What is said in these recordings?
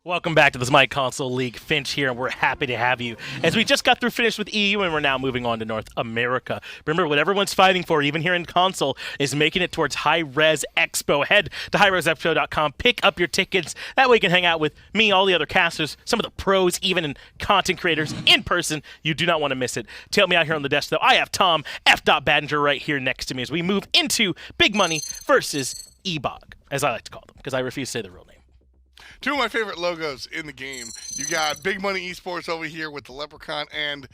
Welcome back to the SMITE Console League. Finch here, and we're happy to have you. As we just got through finished with EU, and we're now moving on to North America. Remember, what everyone's fighting for, even here in console, is making it towards High Res Expo. Head to highresexpo.com, pick up your tickets. That way you can hang out with me, all the other casters, some of the pros, even and content creators in person. You do not want to miss it. To help me out here on the desk, though, I have Tom F. Badger right here next to me as we move into Big Money versus Ebog, as I like to call them, because I refuse to say the real name. Two of my favorite logos in the game. You got Big Money Esports over here with the leprechaun and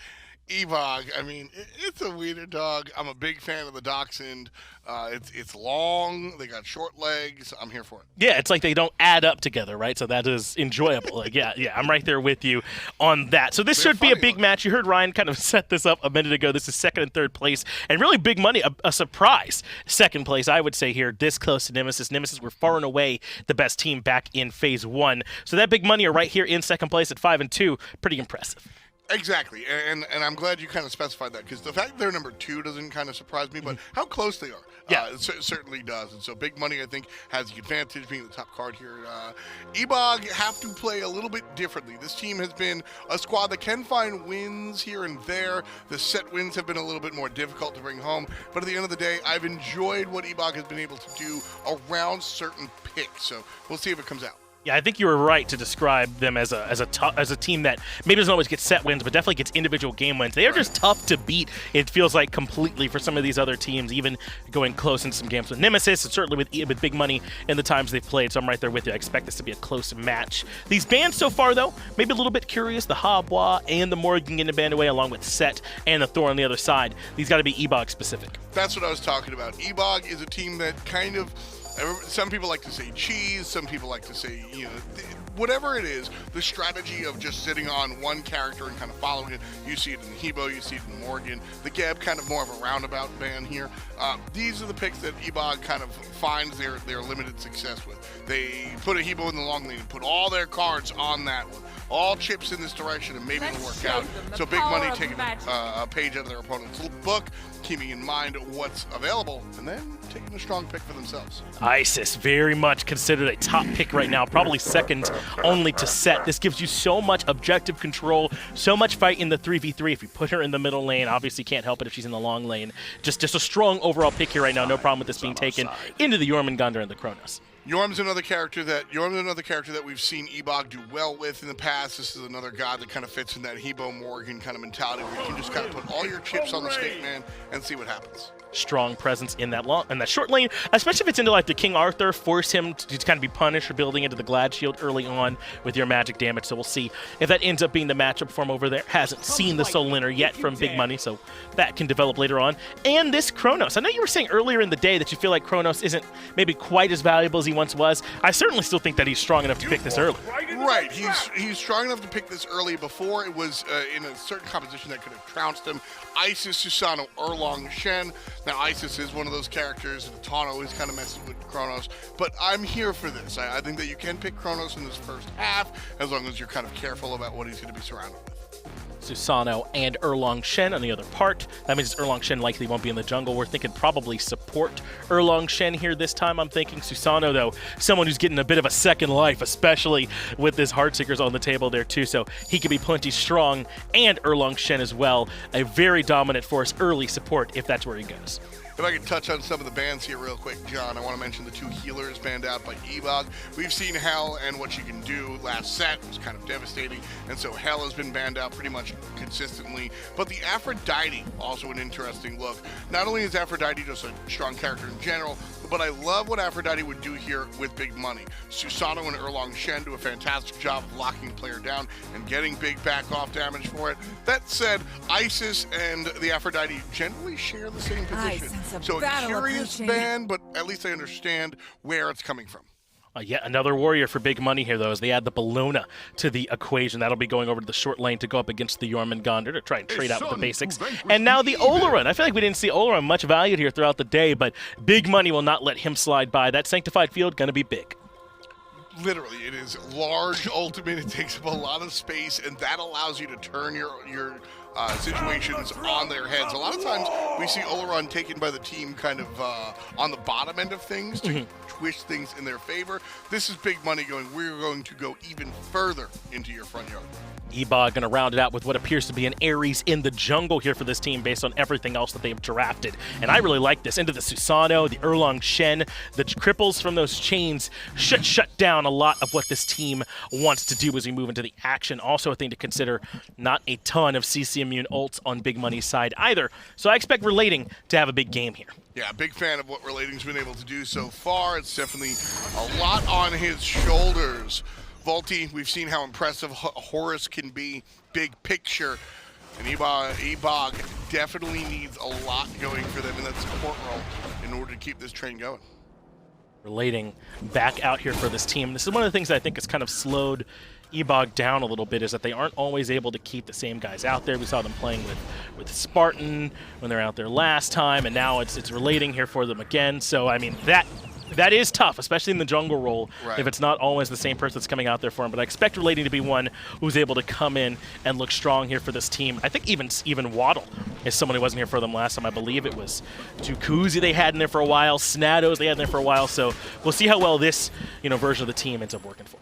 Ebog. I mean, it's a wiener dog. I'm a big fan of the dachshund. It's long. They got short legs. I'm here for it. Yeah, it's like they don't add up together, right? So that is enjoyable. Like, yeah, I'm right there with you on that. So this should be a big match. You heard Ryan kind of set this up a minute ago. This is second and third place, and really Big Money, a surprise second place, I would say here, this close to Nemesis. Nemesis were far and away the best team back in Phase 1. So that Big Money are right here in second place at 5-2. Pretty impressive. Exactly, and I'm glad you kind of specified that, because the fact that they're number 2 doesn't kind of surprise me, but how close they are, it certainly does. And so Big Money, I think, has the advantage being the top card here. Ebog have to play a little bit differently. This team has been a squad that can find wins here and there. The set wins have been a little bit more difficult to bring home, but at the end of the day, I've enjoyed what Ebog has been able to do around certain picks, so we'll see if it comes out. Yeah, I think you were right to describe them as a team that maybe doesn't always get set wins, but definitely gets individual game wins. They are just tough to beat, it feels like, completely for some of these other teams, even going close in some games with Nemesis, and certainly with Big Money in the times they've played, so I'm right there with you. I expect this to be a close match. These bans so far, though, maybe a little bit curious. The Habwa and the Morgan getting banned away, along with Set and the Thor on the other side. These got to be Ebog specific. That's what I was talking about. Ebog is a team that kind of, some people like to say cheese, some people like to say, whatever it is, the strategy of just sitting on one character and kind of following it. You see it in Hebo, you see it in Morgan. The Geb, kind of more of a roundabout ban here. These are the picks that Ebog kind of finds their limited success with. They put a Hebo in the long lane and put all their cards on that one. All chips in this direction, and maybe it'll work out. So Big Money taking a page out of their opponent's book, keeping in mind what's available, and then taking a strong pick for themselves. Isis, very much considered a top pick right now, probably second only to Set. This gives you so much objective control, so much fight in the 3v3. If you put her in the middle lane, obviously can't help it if she's in the long lane. Just a strong overall pick here right now. No problem with this being taken into the Jormungandr and the Chronos. Yorm's another character that we've seen Ebog do well with in the past. This is another guy that kind of fits in that Hebo Morgan kind of mentality where you can just kind of put all your chips on the stake, man, and see what happens. Strong presence in that short lane, especially if it's into like the King Arthur, force him to kind of be punished for building into the Glad Shield early on with your magic damage. So we'll see if that ends up being the matchup for him over there. Hasn't seen the Soul Linner yet from Big Money, so that can develop later on. And this Chronos. I know you were saying earlier in the day that you feel like Chronos isn't maybe quite as valuable as he once was. I certainly still think that he's strong enough to pick this early. Right, he's strong enough to pick this early. Before, it was in a certain composition that could have trounced him. Isis, Susano, Erlang, Shen. Now, Isis is one of those characters, and Tano is kind of messing with Chronos, but I'm here for this. I think that you can pick Chronos in this first half, as long as you're kind of careful about what he's going to be surrounded with. Susano and Erlang Shen on the other part. That means Erlang Shen likely won't be in the jungle. We're thinking probably support Erlang Shen here this time. I'm thinking Susano, though, someone who's getting a bit of a second life, especially with his Heartseekers on the table there, too. So he could be plenty strong, and Erlang Shen as well. A very dominant force, early support, if that's where he goes. If I could touch on some of the bans here real quick, John, I want to mention the 2 healers banned out by Ebog. We've seen Hell and what she can do. Last set was kind of devastating, and so Hell has been banned out pretty much consistently. But the Aphrodite, also an interesting look. Not only is Aphrodite just a strong character in general, but I love what Aphrodite would do here with Big Money. Susano and Erlang Shen do a fantastic job of locking the player down and getting big back off damage for it. That said, Isis and the Aphrodite generally share the same position. So a curious ban, but at least I understand where it's coming from. Yet another warrior for Big Money here, though, as they add the Bellona to the equation. That'll be going over to the short lane to go up against the Jormungandr to try and trade out with the basics. And now the Olorun. I feel like we didn't see Olorun much valued here throughout the day, but Big Money will not let him slide by. That Sanctified Field going to be big. Literally, it is large ultimate. It takes up a lot of space, and that allows you to turn your situations on their heads. A lot of times we see Olorun taken by the team kind of on the bottom end of things to twist things in their favor. This is big money going, we're going to go even further into your front yard. Eboys going to round it out with what appears to be an Ares in the jungle here for this team based on everything else that they've drafted. And I really like this. Into the Susano, the Erlang Shen, the cripples from those chains should shut down a lot of what this team wants to do as we move into the action. Also a thing to consider, not a ton of CC immune ults on Big Money's side either. So I expect Relating to have a big game here. Yeah, big fan of what Relating's been able to do so far. It's definitely a lot on his shoulders. Vultiee, we've seen how impressive Horus can be, big picture, and Eboys definitely needs a lot going for them in that support role in order to keep this train going. Relating back out here for this team. This is one of the things that I think has kind of slowed Eboys down a little bit, is that they aren't always able to keep the same guys out there. We saw them playing with Spartan when they're out there last time, and now it's Relating here for them again. So, I mean, that is tough, especially in the jungle role, right, if it's not always the same person that's coming out there for him. But I expect Relating to be one who's able to come in and look strong here for this team. I think even yWaddle is someone who wasn't here for them last time. I believe it was Jacuzzi they had in there for a while, Snadows they had in there for a while. So we'll see how well this version of the team ends up working for.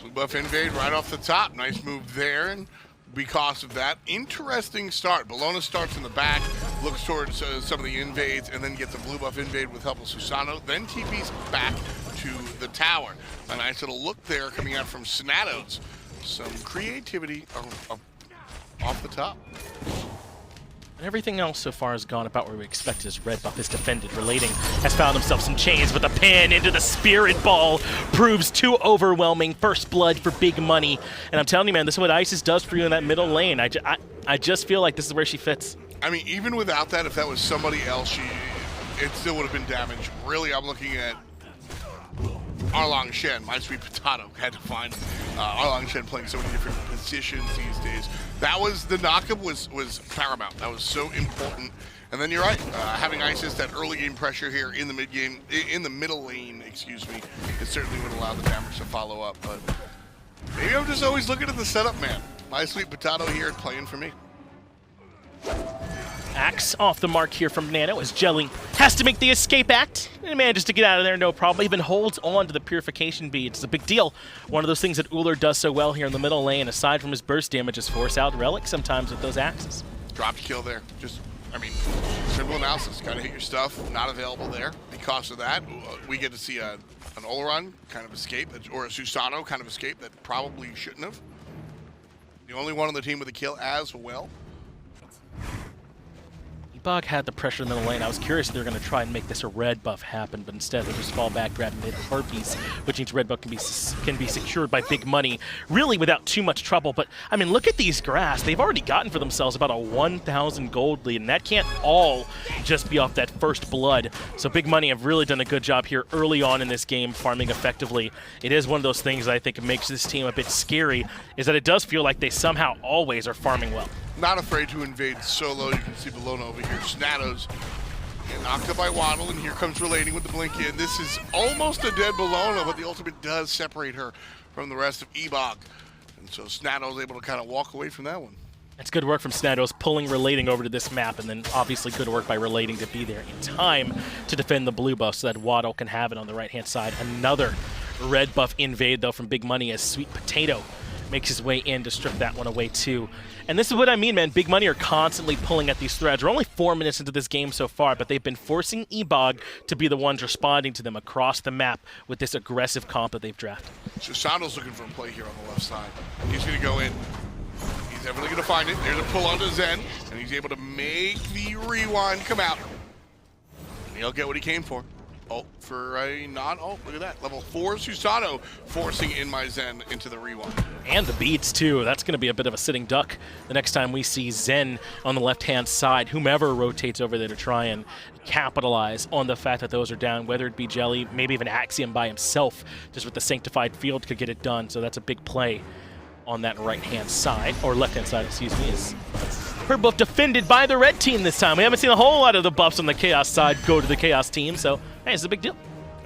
Blue buff invade right off the top. Nice move there. And because of that, interesting start. Bellona starts in the back, looks towards some of the invades, and then gets a blue buff invade with help of Susano, then TP's back to the tower. A nice little look there coming out from Snadows. Some creativity off the top. And everything else so far has gone about where we expect his red buff is defended. Relating has found himself some chains with a pin into the Spirit Ball. Proves too overwhelming. First blood for Big Money. And I'm telling you, man, this is what Isis does for you in that middle lane. I just feel like this is where she fits. I mean, even without that, if that was somebody else, it still would have been damage. Really, I'm looking at Erlang Shen, MySweetPatato. Had to find Erlang Shen playing so many different positions these days. That was, the knockup was paramount. That was so important. And then you're right, having Isis, that early game pressure here in the mid game, in the middle lane, excuse me, it certainly would allow the damage to follow up. But maybe I'm just always looking at the setup, man. MySweetPatato here playing for me. Axe off the mark here from Nano as Jelly has to make the escape act and manages to get out of there, no problem. Even holds on to the purification bead. It's a big deal. One of those things that Ullr does so well here in the middle lane, aside from his burst damage, is force out Relic sometimes with those axes. Dropped kill there. Just, I mean, simple analysis. Gotta hit your stuff. Not available there. Because of that, we get to see an Olorun kind of escape, or a Susano kind of escape that probably shouldn't have. The only one on the team with a kill as well. Eboys had the pressure in the middle lane. I was curious if they were going to try and make this a red buff happen, but instead they just fall back, grab mid Harpies, which means red buff can be secured by Big Money, really without too much trouble. But, I mean, look at these grass. They've already gotten for themselves about a 1,000 gold lead, and that can't all just be off that first blood. So Big Money have really done a good job here early on in this game, farming effectively. It is one of those things that I think makes this team a bit scary, is that it does feel like they somehow always are farming well. Not afraid to invade solo. You can see Bellona over here. Snadows get knocked up by yWaddle, and here comes Relating with the blink in. This is almost a dead Bellona, but the ultimate does separate her from the rest of Eboys. And so Snadows able to kind of walk away from that one. It's good work from Snadows pulling Relating over to this map, and then obviously good work by Relating to be there in time to defend the blue buff so that yWaddle can have it on the right-hand side. Another red buff invade, though, from Big Money as SweetPatato makes his way in to strip that one away too. And this is what I mean, man. Big Money are constantly pulling at these threads. We're only 4 minutes into this game so far, but they've been forcing Eboys to be the ones responding to them across the map with this aggressive comp that they've drafted. Susano's looking for a play here on the left side. He's going to go in. He's definitely going to find it. There's a pull onto Zen, and he's able to make the rewind come out. And he'll get what he came for. Oh, for a non-oh, look at that. Level 4 Susano forcing InMyZen into the rewind. And the beats, too. That's going to be a bit of a sitting duck the next time we see Zen on the left-hand side. Whomever rotates over there to try and capitalize on the fact that those are down, whether it be Jelly, maybe even Axiom by himself, just with the Sanctified Field could get it done. So that's a big play on that right-hand side, or left-hand side, excuse me. Is her buff defended by the red team this time. We haven't seen a whole lot of the buffs on the Chaos side go to the Chaos team, so hey, it's a big deal.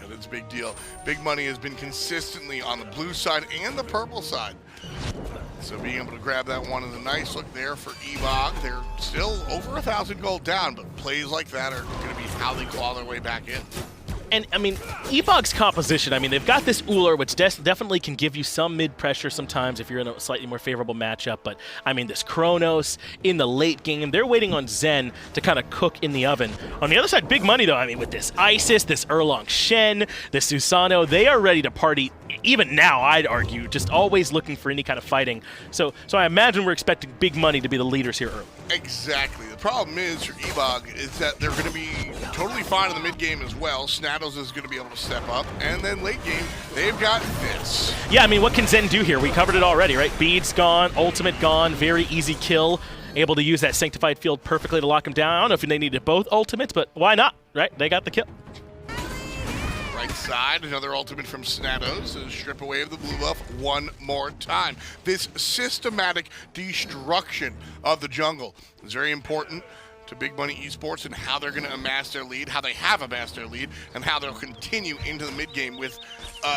And it's a big deal. Big Money has been consistently on the blue side and the purple side. So being able to grab that one is a nice look there for Ebog. They're still over 1,000 gold down, but plays like that are going to be how they claw their way back in. And, I mean, Ebog's composition, I mean, they've got this Ullr, which definitely can give you some mid-pressure sometimes if you're in a slightly more favorable matchup. But, I mean, this Chronos in the late game, they're waiting on Zen to kind of cook in the oven. On the other side, big money, though. I mean, with this Isis, this Erlang Shen, this Susano, they are ready to party. Even now, I'd argue, just always looking for any kind of fighting. So I imagine we're expecting big money to be the leaders here early. Exactly. The problem is for Ebog is that they're going to be totally fine in the mid game as well. Snadows is going to be able to step up, and then late game they've got this. Yeah, I mean, what can Zen do here? We covered it already, right? Beads gone, ultimate gone, very easy kill. Able to use that sanctified field perfectly to lock him down. I don't know if they needed both ultimates, but why not, right? They got the kill. Right side, another ultimate from Snadows to strip away of the blue buff one more time. This systematic destruction of the jungle is very important to Big Money Esports and how they're going to amass their lead, how they have amassed their lead, and how they'll continue into the mid game with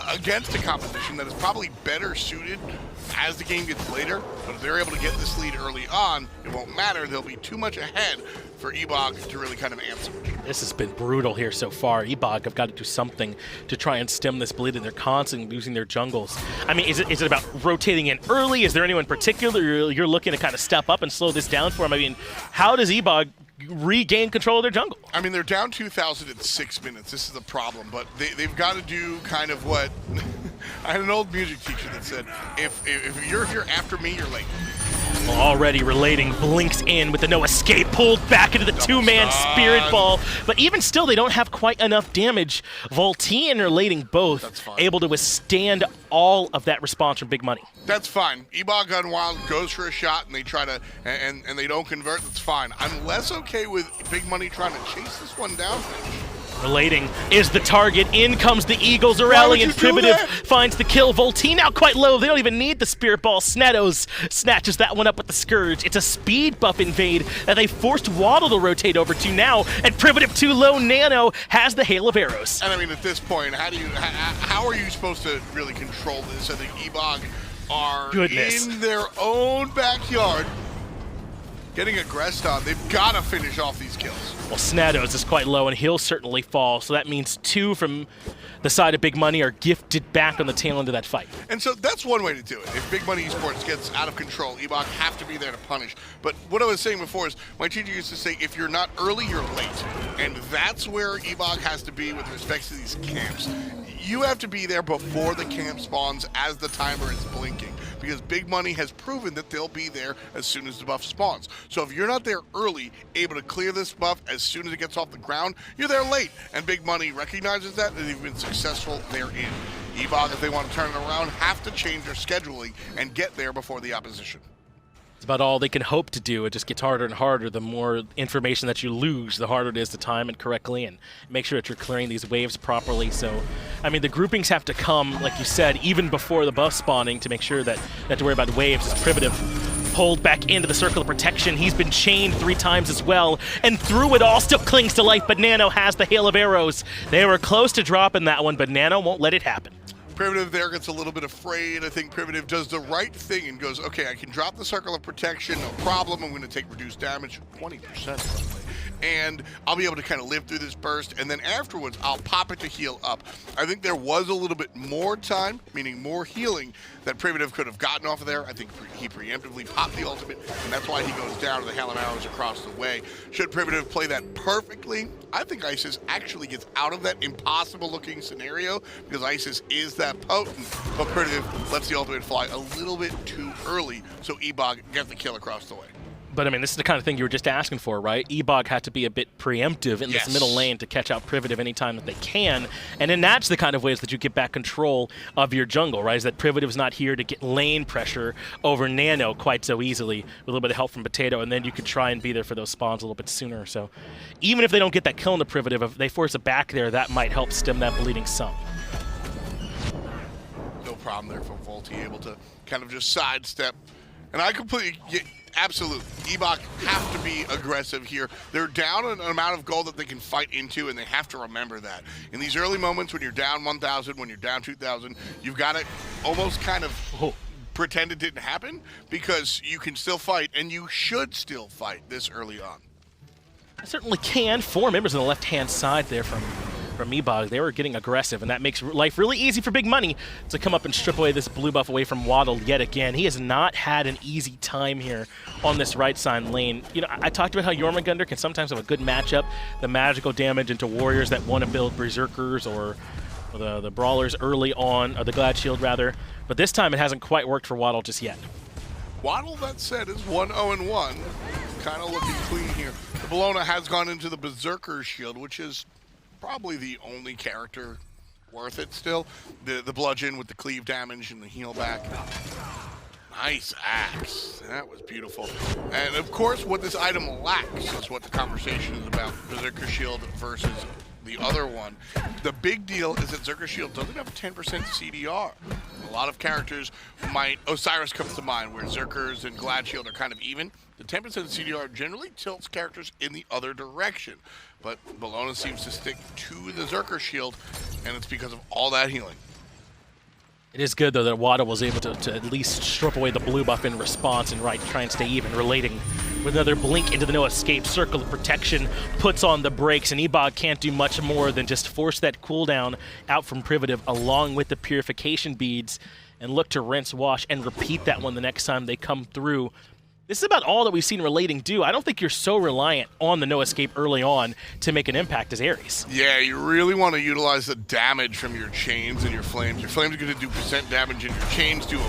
against a competition that is probably better suited as the game gets later. But if they're able to get this lead early on, it won't matter. They'll be too much ahead for Ebog to really kind of answer. This has been brutal here so far. Ebog have got to do something to try and stem this bleed, and they're constantly losing their jungles. I mean, is it about rotating in early? Is there anyone in particular you're looking to kind of step up and slow this down for them? I mean, how does Ebog regain control of their jungle? I mean, they're down 2,000 in 6 minutes. This is the problem, but they've got to do kind of what I had an old music teacher that said, if you're here after me, you're late. Already relating, blinks in with the no escape, pulled back into the two-man spirit ball. But even still, they don't have quite enough damage. Vultiee and relating both able to withstand all of that response from Big Money. That's fine. Eboys Gone Wild goes for a shot and they try to, and they don't convert. That's fine. I'm less okay with Big Money trying to chase this one down. Relating is the target. In comes the Eagles. Aurelian Privative finds the kill. Vultiee now quite low. They don't even need the Spirit Ball. Snadows snatches that one up with the Scourge. It's a speed buff invade that they forced yWaddle to rotate over to now, and Privative too low. Nano has the hail of arrows. And I mean, at this point, how are you supposed to really control this? I think Ebog are in their own backyard. Getting aggressed on, they've got to finish off these kills. Well, Snadows is quite low, and he'll certainly fall, so that means two from the side of Big Money are gifted back on the tail end of that fight. And so that's one way to do it. If Big Money Esports gets out of control, Ebog have to be there to punish. But what I was saying before is, my teacher used to say, if you're not early, you're late. And that's where Ebog has to be with respect to these camps. You have to be there before the camp spawns as the timer is blinking, because Big Money has proven that they'll be there as soon as the buff spawns. So if you're not there early, able to clear this buff as soon as it gets off the ground, you're there late. And Big Money recognizes that, and they've been successful therein. Ebog, if they want to turn it around, have to change their scheduling and get there before the opposition. It's about all they can hope to do. It just gets harder and harder. The more information that you lose, the harder it is to time it correctly and make sure that you're clearing these waves properly. So, I mean, the groupings have to come, like you said, even before the buff spawning to make sure that you have to worry about waves. As Privative pulled back into the circle of protection. He's been chained 3 times as well, and through it all still clings to life, but Nano has the hail of arrows. They were close to dropping that one, but Nano won't let it happen. Privative there gets a little bit afraid. I think Privative does the right thing and goes, okay, I can drop the circle of protection, no problem. I'm going to take reduced damage, 20%. And I'll be able to kind of live through this burst, and then afterwards I'll pop it to heal up. I think there was a little bit more time, meaning more healing, that Privative could have gotten off of there. I think he preemptively popped the ultimate, and that's why he goes down to the Hail of Arrows across the way. Should Privative play that perfectly, I think Isis actually gets out of that impossible looking scenario, because Isis is that potent, but Privative lets the ultimate fly a little bit too early, so Ebog gets the kill across the way. But, I mean, this is the kind of thing you were just asking for, right? Ebog had to be a bit preemptive in this middle lane to catch out Privative anytime that they can. And then that's the kind of ways that you get back control of your jungle, right? Is that Privative's not here to get lane pressure over Nano quite so easily with a little bit of help from Potato, and then you could try and be there for those spawns a little bit sooner. So even if they don't get that kill on the Privative, if they force it back there, that might help stem that bleeding some. No problem there for Vultiee, able to kind of just sidestep. And I completely... Absolutely. Ebog have to be aggressive here. They're down an amount of gold that they can fight into, and they have to remember that. In these early moments when you're down 1,000, when you're down 2,000, you've got to almost kind of pretend it didn't happen, because you can still fight, and you should still fight this early on. I certainly can. 4 members on the left-hand side there from Ebog. They were getting aggressive, and that makes life really easy for Big Money to come up and strip away this blue buff away from yWaddle yet again. He has not had an easy time here on this right side lane. You know, I talked about how Jormungandr can sometimes have a good matchup, the magical damage into warriors that want to build berserkers or the brawlers early on, or the glad shield rather, but this time it hasn't quite worked for yWaddle just yet. yWaddle, that said, is 1-0-1. Kind of looking clean here. The Bellona has gone into the Berserker shield, which is probably the only character worth it still. The bludgeon with the cleave damage and the heal back. Nice axe. That was beautiful. And of course, what this item lacks is what the conversation is about. Berserker shield versus the other one. The big deal is that Berserker shield doesn't have 10% CDR. A lot of characters might, Osiris comes to mind, where Zerkers and Glad Shield are kind of even. The 10% CDR generally tilts characters in the other direction. But Bellona seems to stick to the Zerker shield, and it's because of all that healing. It is good, though, that yWaddle was able to at least strip away the blue buff in response and try and stay even, relating with another blink into the no escape. Circle of protection puts on the brakes, and Ebog can't do much more than just force that cooldown out from Privative along with the purification beads and look to rinse, wash, and repeat that one the next time they come through. This is about all that we've seen Relating do. I don't think you're so reliant on the no escape early on to make an impact as Ares. Yeah, you really want to utilize the damage from your chains and your flames. Your flames are going to do percent damage, and your chains do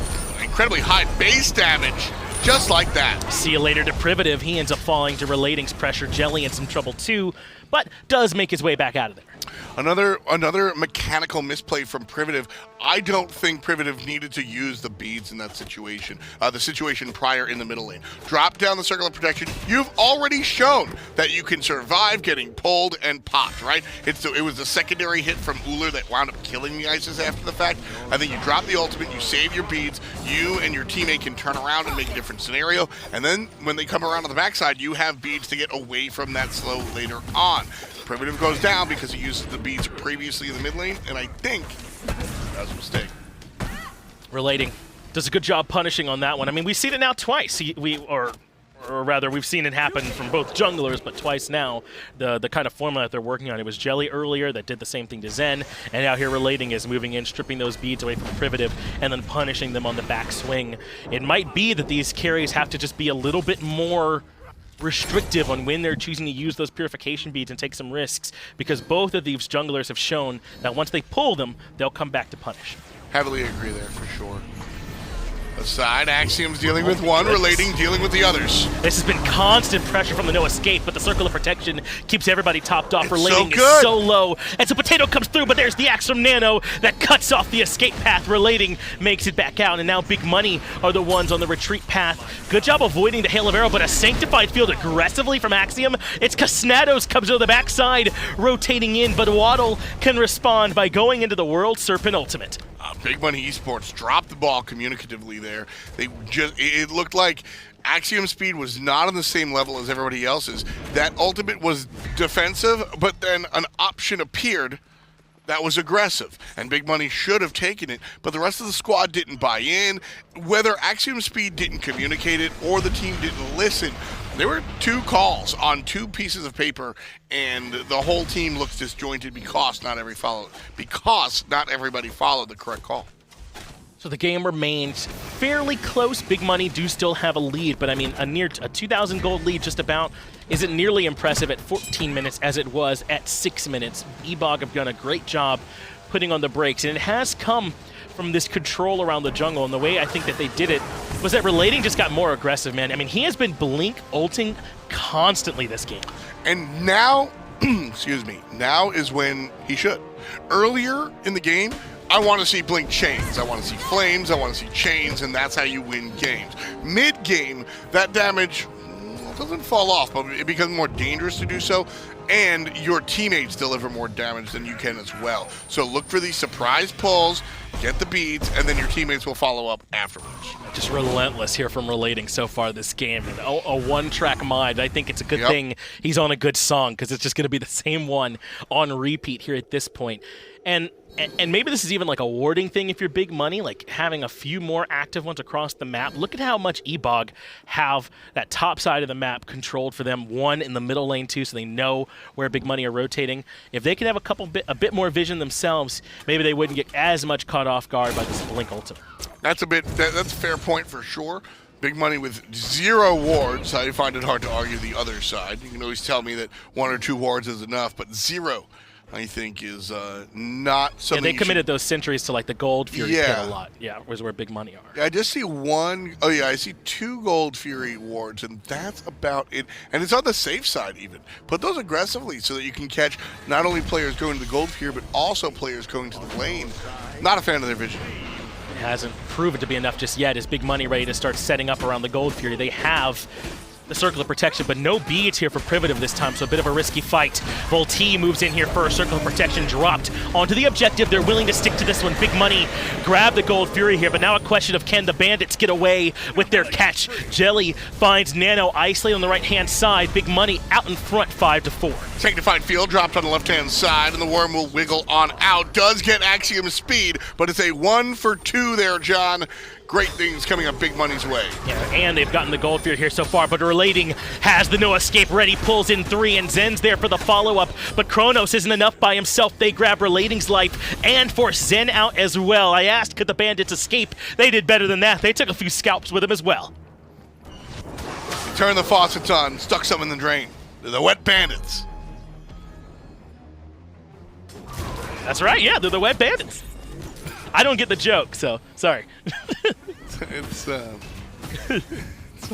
incredibly high base damage, just like that. See you later to Privative. He ends up falling to Relating's pressure. Jelly in some trouble too, but does make his way back out of there. Another mechanical misplay from Privative. I don't think Privative needed to use the beads in that situation. The situation prior in the middle lane. Drop down the circle of protection. You've already shown that you can survive getting pulled and popped, right? It was the secondary hit from Ullr that wound up killing the Isis after the fact. I think you drop the ultimate, you save your beads, you and your teammate can turn around and make a different scenario, and then when they come around on the backside, you have beads to get away from that slow later on. Privative goes down because he used the beads previously in the mid lane, and I think that was a mistake. Relating does a good job punishing on that one. I mean, we've seen it now twice. Or rather, we've seen it happen from both junglers, but twice now. The kind of formula that they're working on. It was Jelly earlier that did the same thing to Zen, and now here Relating is moving in, stripping those beads away from Privative, and then punishing them on the backswing. It might be that these carries have to just be a little bit more restrictive on when they're choosing to use those purification beads and take some risks, because both of these junglers have shown that once they pull them, they'll come back to punish. Heavily agree there for sure. Aside, Axiom's dealing with one, Relating dealing with the others. This has been constant pressure from the no escape, but the circle of protection keeps everybody topped off. Relating is so low, and so Potato comes through, but there's the axe from Nano that cuts off the escape path. Relating makes it back out, and now Big Money are the ones on the retreat path. Good job avoiding the Hail of Arrow, but a Sanctified Field aggressively from Axiom. It's Snadows comes to the backside, rotating in, but yWaddle can respond by going into the World Serpent Ultimate. Big Money Esports dropped the ball communicatively there. It looked like AxiomSpeed was not on the same level as everybody else's. That ultimate was defensive, but then an option appeared that was aggressive, and Big Money should have taken it, but the rest of the squad didn't buy in. Whether AxiomSpeed didn't communicate it or the team didn't listen, there were two calls on two pieces of paper, and the whole team looks disjointed because not everybody followed the correct call. So the game remains fairly close. Big Money do still have a lead, but I mean, a 2,000 gold lead just about isn't nearly impressive at 14 minutes as it was at 6 minutes. Ebog have done a great job putting on the brakes, and it has come from this control around the jungle, and the way I think that they did it was that Relating just got more aggressive, man. I mean, he has been blink ulting constantly this game. And now, excuse me, now is when he should. Earlier in the game, I want to see blink chains, I want to see flames, I want to see chains, and that's how you win games. Mid-game, that damage doesn't fall off, but it becomes more dangerous to do so. and your teammates deliver more damage than you can as well. So look for these surprise pulls, get the beads, and then your teammates will follow up afterwards. Just relentless here from Relating so far this game. And a one-track mind. I think it's a good thing he's on a good song, because it's just going to be the same one on repeat here at this point. And maybe this is even like a warding thing if you're big money, like having a few more active ones across the map. Look at how much Ebog have that top side of the map controlled for them. One in the middle lane too, so they know where big money are rotating. If they could have a bit more vision themselves, maybe they wouldn't get as much caught off guard by this Blink ultimate. That's a fair point for sure. Big money with 0 wards. I find it hard to argue the other side. You can always tell me that 1 or 2 wards is enough, but 0, I think, is not something. Yeah, they committed those sentries to like the Gold Fury pit a lot. Yeah, was where big money are. I just see 1. Oh yeah, I see 2 Gold Fury wards, and that's about it. And it's on the safe side even. Put those aggressively so that you can catch not only players going to the Gold Fury, but also players going to the lane. Not a fan of their vision. Hasn't proven to be enough just yet. Is big money ready to start setting up around the Gold Fury? They have the circle of protection, but no beads here for Privative this time, so a bit of a risky fight. Vultiee moves in here first. Circle of protection dropped onto the objective. They're willing to stick to this one. Big money grab the Gold Fury here, but now a question of can the bandits get away with their catch? Jelly finds Nano isolated on the right-hand side. Big money out in front, 5-4. Sanctified Field dropped on the left-hand side, and the worm will wiggle on out. Does get AxiomSpeed, but it's a 1 for 2 there, John. Great things coming up big money's way. Yeah, and they've gotten the Gold Fury here so far, but Relating has the no escape ready, pulls in 3, and Zen's there for the follow-up, but Chronos isn't enough by himself. They grab Relating's life and force Zen out as well. I asked, could the bandits escape? They did better than that. They took a few scalps with him as well. He turned the faucets on, stuck some in the drain. They're the wet bandits. That's right, yeah, they're the wet bandits. I don't get the joke, so sorry. It's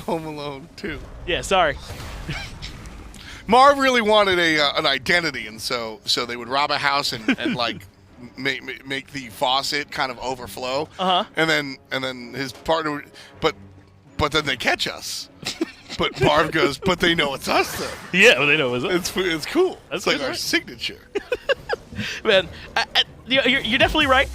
Home Alone 2. Yeah, sorry. Marv really wanted an identity, and so they would rob a house and like make the faucet kind of overflow. And then his partner would, but then they catch us. But Marv goes, but they know it's us though. Yeah, well, they know it's us. It's cool. That's it's like right. our signature. Man, you're definitely right.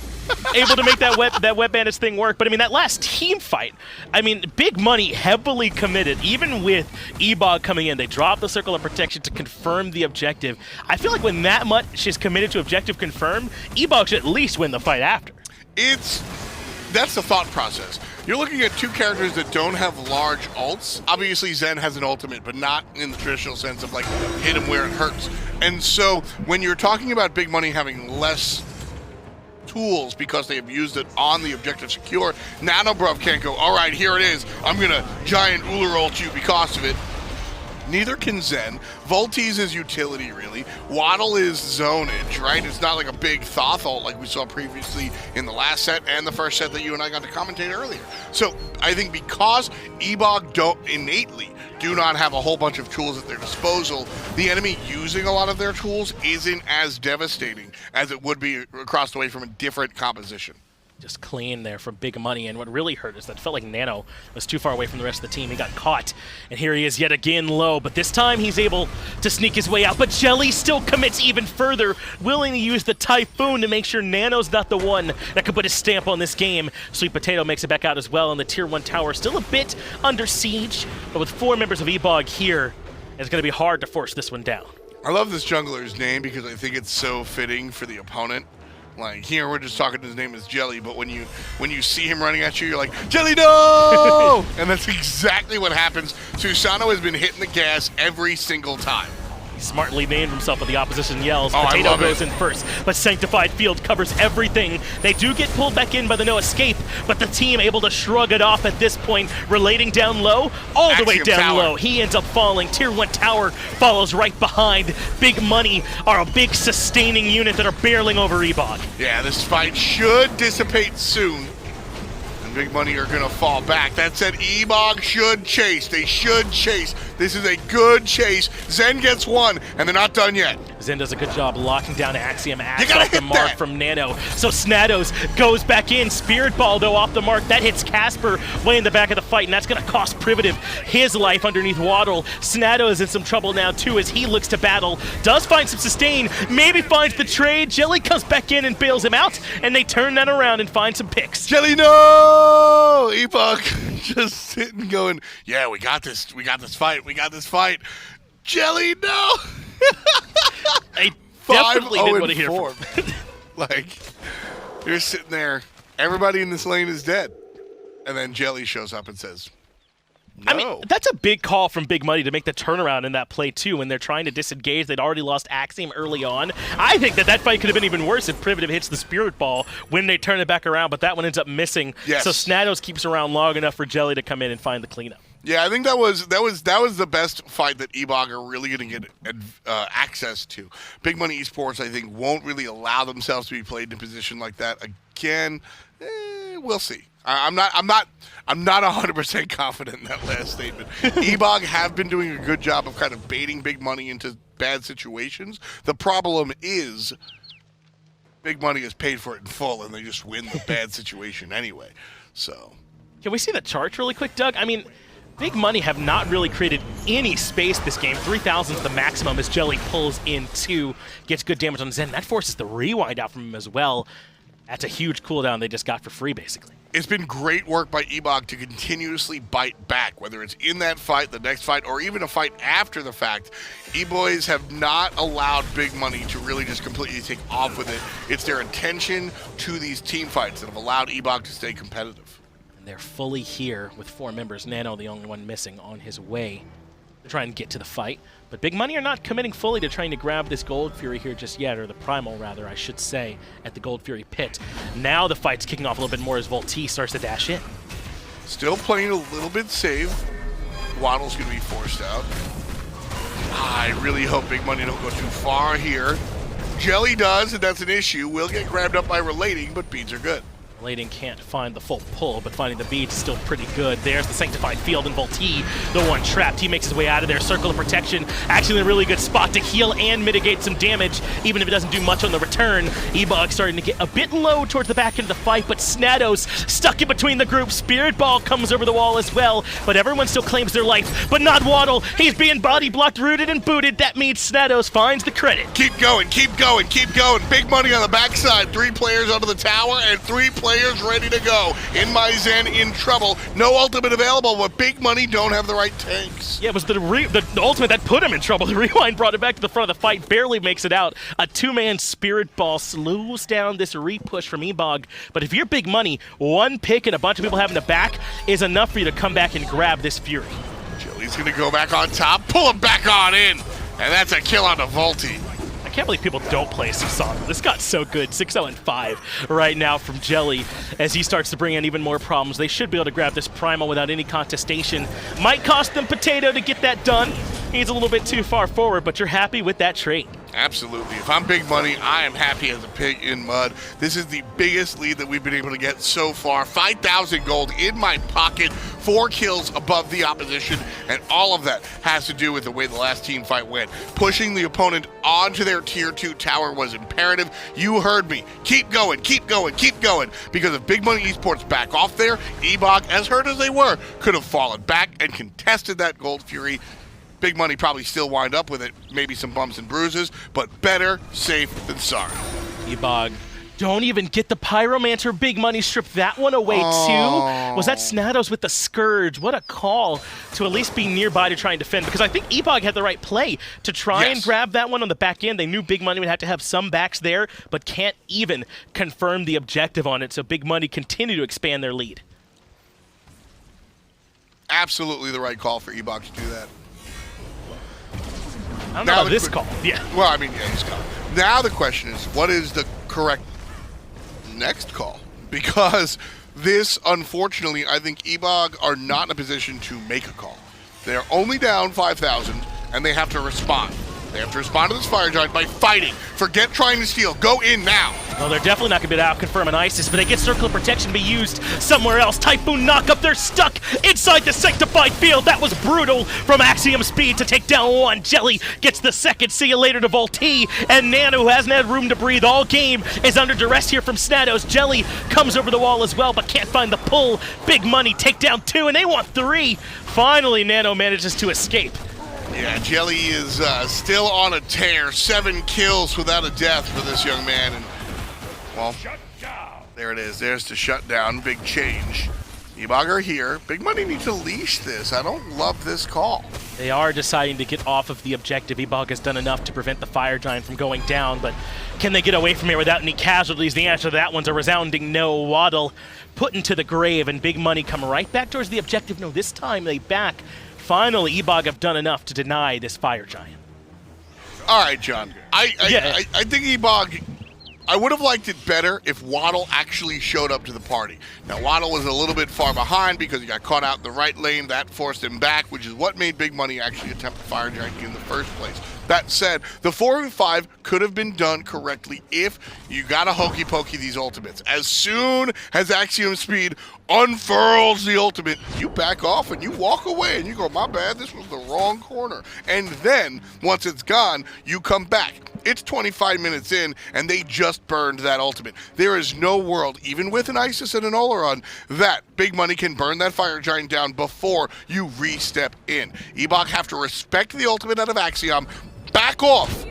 Able to make that wet bandits thing work, but I mean that last team fight. I mean, big money heavily committed. Even with Ebog coming in, they dropped the circle of protection to confirm the objective. I feel like when that much is committed to objective confirmed, Ebog should at least win the fight after. That's the thought process. You're looking at 2 characters that don't have large ults. Obviously, Zen has an ultimate, but not in the traditional sense of like hit him where it hurts. And so when you're talking about big money having less tools because they have used it on the objective secure, NanoBruv can't go, all right, here it is. I'm going to giant Ullr ult you because of it. Neither can Zen. Vultee's his utility, really. yWaddle is zonage, right? It's not like a big Thoth ult like we saw previously in the last set and the first set that you and I got to commentate earlier. So I think because Ebog innately do not have a whole bunch of tools at their disposal, the enemy using a lot of their tools isn't as devastating as it would be across the way from a different composition. Just clean there from big money, and what really hurt is that it felt like Nano was too far away from the rest of the team. He got caught, and here he is yet again low, but this time he's able to sneak his way out, but Jelly still commits even further, willing to use the Typhoon to make sure Nano's not the one that could put his stamp on this game. MySweetPatato makes it back out as well, and the Tier 1 tower still a bit under siege, but with 4 members of Ebog here, it's going to be hard to force this one down. I love this jungler's name because I think it's so fitting for the opponent. Like here, we're just talking. His name is Jelly, but when you see him running at you, you're like JellyNOO, and that's exactly what happens. Susano has been hitting the gas every single time. He smartly named himself, but the opposition yells. Oh, Potato goes in first, but Sanctified Field covers everything. They do get pulled back in by the no escape, but the team able to shrug it off at this point. Relating down low, all the way down low. He ends up falling. Tier 1 tower follows right behind. Big money are a big sustaining unit that are barreling over Ebog. Yeah, this fight should dissipate soon. Big money are going to fall back. That said, Ebog should chase. They should chase. This is a good chase. Zen gets 1, and they're not done yet. Zen does a good job locking down Axiom. You Axe gotta off the hit mark that. from Nano. So Snadows goes back in. Spirit Ball, though, off the mark. That hits Casper way in the back of the fight, and that's going to cost Privative his life underneath yWaddle. Snadows in some trouble now, too, as he looks to battle. Does find some sustain. Maybe finds the trade. Jelly comes back in and bails him out, and they turn that around and find some picks. JellyNOO! Epoch just sitting going, yeah, we got this. We got this fight. We got this fight. JellyNOO! I definitely didn't want to hear 5-0-4. from him. Like, you're sitting there, everybody in this lane is dead. And then Jelly shows up and says, no. I mean, that's a big call from Big Money to make the turnaround in that play, too, when they're trying to disengage. They'd already lost Axiom early on. I think that fight could have been even worse if Privative hits the Spirit Ball when they turn it back around, but that one ends up missing. Yes. So Snadows keeps around long enough for Jelly to come in and find the cleanup. Yeah, I think that was the best fight that Ebog are really going to get access to. Big Money Esports, I think, won't really allow themselves to be played in a position like that again. We'll see. I'm not 100% confident in that last statement. Ebog have been doing a good job of kind of baiting Big Money into bad situations. The problem is Big Money is paid for it in full, and they just win the bad situation anyway. So, can we see the charts really quick, Doug? I mean, Big Money have not really created any space this game. 3,000 is the maximum as Jelly pulls in 2, gets good damage on Zen. That forces the rewind out from him as well. That's a huge cooldown they just got for free, basically. It's been great work by Ebog to continuously bite back, whether it's in that fight, the next fight, or even a fight after the fact. E-Boys have not allowed Big Money to really just completely take off with it. It's their attention to these team fights that have allowed Ebog to stay competitive. And they're fully here with 4 members. Nano, the only one missing, on his way to try and get to the fight. But Big Money are not committing fully to trying to grab this Gold Fury here just yet, or the Primal, rather, I should say, at the Gold Fury pit. Now the fight's kicking off a little bit more as Vultiee starts to dash in. Still playing a little bit safe. Waddle's going to be forced out. I really hope Big Money don't go too far here. Jelly does, and that's an issue. Will get grabbed up by Relating, but beads are good. Relating can't find the full pull, but finding the beads is still pretty good. There's the Sanctified Field, and Vultiee, the one trapped. He makes his way out of there. Circle of Protection, actually in a really good spot to heal and mitigate some damage, even if it doesn't do much on the return. Ebog starting to get a bit low towards the back end of the fight, but Snadows stuck in between the group. Spirit Ball comes over the wall as well, but everyone still claims their life, but not yWaddle. He's being body blocked, rooted, and booted. That means Snadows finds the credit. Keep going, keep going, keep going. Big Money on the backside. 3 players under the tower and 3 players ready to go. InMyZen in trouble. No ultimate available, but Big Money don't have the right tanks. Yeah, it was the ultimate that put him in trouble. The rewind brought it back to the front of the fight, barely makes it out. A 2-man Spirit Ball slows down this re-push from Ebog. But if you're Big Money, 1 pick and a bunch of people having to back is enough for you to come back and grab this Fury. Jelly's going to go back on top, pull him back on in, and that's a kill on the Vultiee. I can't believe people don't play Susano. This got so good. 6-0-5 right now from Jelly as he starts to bring in even more problems. They should be able to grab this Primal without any contestation. Might cost them Potato to get that done. He's a little bit too far forward, but you're happy with that trade. Absolutely. If I'm Big Money, I am happy as a pig in mud. This is the biggest lead that we've been able to get so far. 5,000 gold in my pocket, 4 kills above the opposition, and all of that has to do with the way the last team fight went. Pushing the opponent onto their tier 2 tower was imperative. You heard me. Keep going, keep going, keep going. Because if Big Money Esports back off there, Ebog, as hurt as they were, could have fallen back and contested that Gold Fury. Big Money probably still wind up with it, maybe some bumps and bruises, but better safe than sorry. Ebog, don't even get the Pyromancer. Big Money stripped that one away too. Was that Snadows with the Scourge? What a call to at least be nearby to try and defend, because I think Ebog had the right play to try and grab that one on the back end. They knew Big Money would have to have some backs there, but can't even confirm the objective on it, so Big Money continue to expand their lead. Absolutely the right call for Ebog to do that. I don't know about this call. Yeah. Well, I mean, yeah, he's gone. Now the question is, what is the correct next call? Because this, unfortunately, I think Ebog are not in a position to make a call. They're only down 5,000, and they have to respond. They have to respond to this Fire Giant by fighting. Forget trying to steal. Go in now. Well, they're definitely not going to be able to out-confirm an ISIS, but they get Circle of Protection to be used somewhere else. Typhoon knock-up, they're stuck inside the Sanctified Field. That was brutal from AxiomSpeed to take down one. Jelly gets the second. See you later to Vultiee. And Nano, who hasn't had room to breathe all game, is under duress here from Snadows. Jelly comes over the wall as well, but can't find the pull. Big Money take down 2, and they want 3. Finally, Nano manages to escape. Yeah, Jelly is still on a tear. 7 kills without a death for this young man. And, well, there it is. There's the shutdown. Big change. Eboys are here. Big Money needs to leash this. I don't love this call. They are deciding to get off of the objective. Eboys has done enough to prevent the Fire Giant from going down, but can they get away from here without any casualties? The answer to that one's a resounding no. yWaddle put into the grave, and Big Money come right back towards the objective. No, this time they back. Finally, Eboys have done enough to deny this Fire Giant. All right, John. I think Eboys, I would have liked it better if yWaddle actually showed up to the party. Now, yWaddle was a little bit far behind because he got caught out in the right lane. That forced him back, which is what made Big Money actually attempt the Fire Giant in the first place. That said, the 4v5 could have been done correctly if you got to hokey pokey these ultimates. As soon as AxiomSpeed unfurls the ultimate, you back off and you walk away and you go, my bad, this was the wrong corner. And then, once it's gone, you come back. It's 25 minutes in, and they just burned that ultimate. There is no world, even with an ISIS and an Olorun, that Big Money can burn that Fire Giant down before you re-step in. Eboys have to respect the ultimate out of Axiom, back off,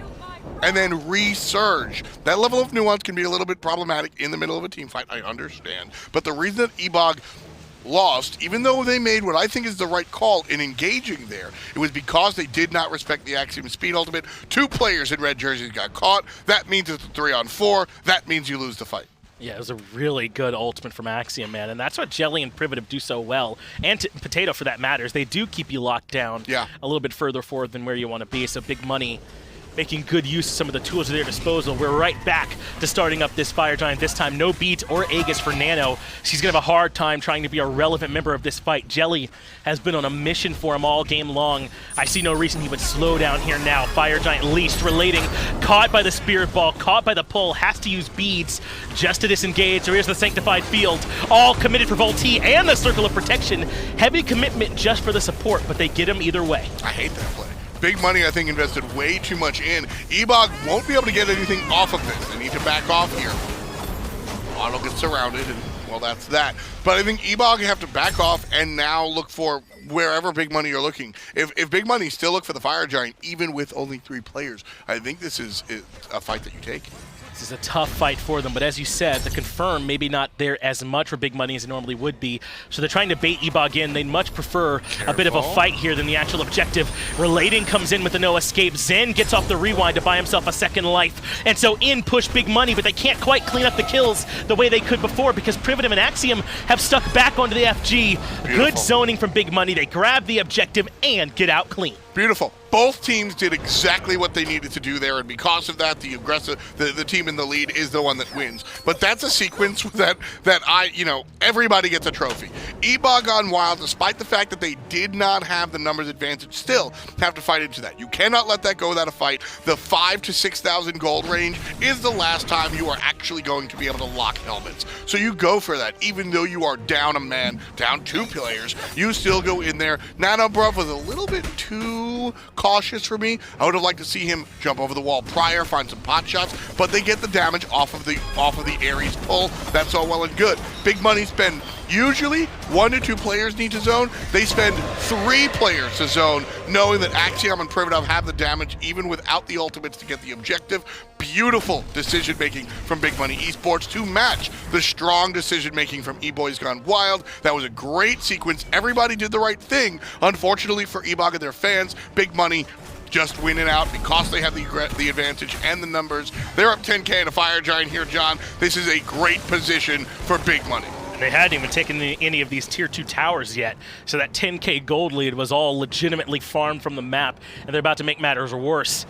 and then resurge. That level of nuance can be a little bit problematic in the middle of a team fight, I understand. But the reason that Eboys lost, even though they made what I think is the right call in engaging there, it was because they did not respect the AxiomSpeed ultimate. 2 players in red jerseys got caught. That means it's a 3-on-4. That means you lose the fight. Yeah, it was a really good ultimate from Axiom, man, and that's what Jelly and Privative do so well, and Potato for that matters. They do keep you locked down a little bit further forward than where you want to be, so Big Money making good use of some of the tools at their disposal. We're right back to starting up this Fire Giant. This time, no beat or Aegis for Nano. She's going to have a hard time trying to be a relevant member of this fight. Jelly has been on a mission for him all game long. I see no reason he would slow down here now. Fire Giant leashed, relating, caught by the Spirit Ball, caught by the pull, has to use beads just to disengage. So here's the Sanctified Field, all committed for Vultiee and the Circle of Protection. Heavy commitment just for the support, but they get him either way. I hate that play. Big Money, I think, invested way too much in. Eboys won't be able to get anything off of this. They need to back off here. yWaddle gets surrounded, and, well, that's that. But I think Eboys have to back off and now look for wherever Big Money are looking. If Big Money still look for the Fire Giant, even with only 3 players, I think this is a fight that you take. This is a tough fight for them, but as you said, the confirm maybe not there as much for Big Money as it normally would be. So they're trying to bait Eboys in. They'd much prefer a bit of a fight here than the actual objective. Relating comes in with the no escape. Zen gets off the rewind to buy himself a second life. And so in push Big Money, but they can't quite clean up the kills the way they could before because Privative and Axiom have stuck back onto the FG. Beautiful. Good zoning from Big Money. They grab the objective and get out clean. Beautiful. Both teams did exactly what they needed to do there, and because of that, the team in the lead is the one that wins. But that's a sequence that everybody gets a trophy. Eboys Gone Wild, despite the fact that they did not have the numbers advantage, still have to fight into that. You cannot let that go without a fight. The 5,000 to 6,000 gold range is the last time you are actually going to be able to lock helmets. So you go for that, even though you are down a man, down 2 players, you still go in there. NanoBruv was a little bit too cautious for me. I would have liked to see him jump over the wall prior, find some pot shots, but they get the damage off of the Ares pull. That's all well and good. Big Money spend usually 1 to 2 players need to zone. They spend 3 players to zone, knowing that Axiom and Privative have the damage even without the ultimates to get the objective. Beautiful decision making from Big Money Esports to match the strong decision making from Eboys Gone Wild. That was a great sequence. Everybody did the right thing. Unfortunately for Eboys and their fans, Big Money just winning out because they have the advantage and the numbers. They're up 10K in a Fire Giant here, John. This is a great position for Big Money. They hadn't even taken any of these tier 2 towers yet, so that 10K gold lead was all legitimately farmed from the map, and they're about to make matters worse.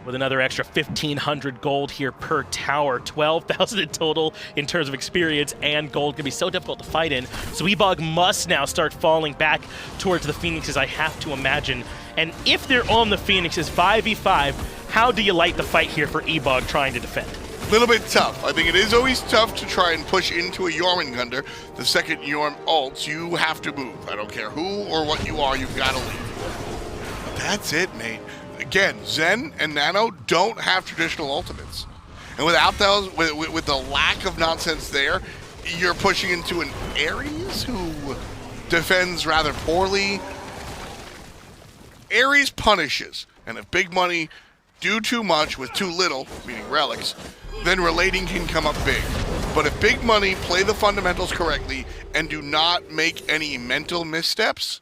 with another extra 1,500 gold here per tower. 12,000 in total in terms of experience and gold. Gonna be so difficult to fight in. So Ebog must now start falling back towards the Phoenixes, I have to imagine. And if they're on the Phoenixes 5v5, how do you light the fight here for Ebog trying to defend? A little bit tough. I think it is always tough to try and push into a Jormungandr. The second Jorm ults, you have to move. I don't care who or what you are, you've got to leave. That's it, mate. Again, Zen and Nano don't have traditional ultimates. And without those, with the lack of nonsense there, you're pushing into an Ares who defends rather poorly. Ares punishes, and if big money do too much with too little, meaning relics, then relating can come up big. But if big money play the fundamentals correctly and do not make any mental missteps,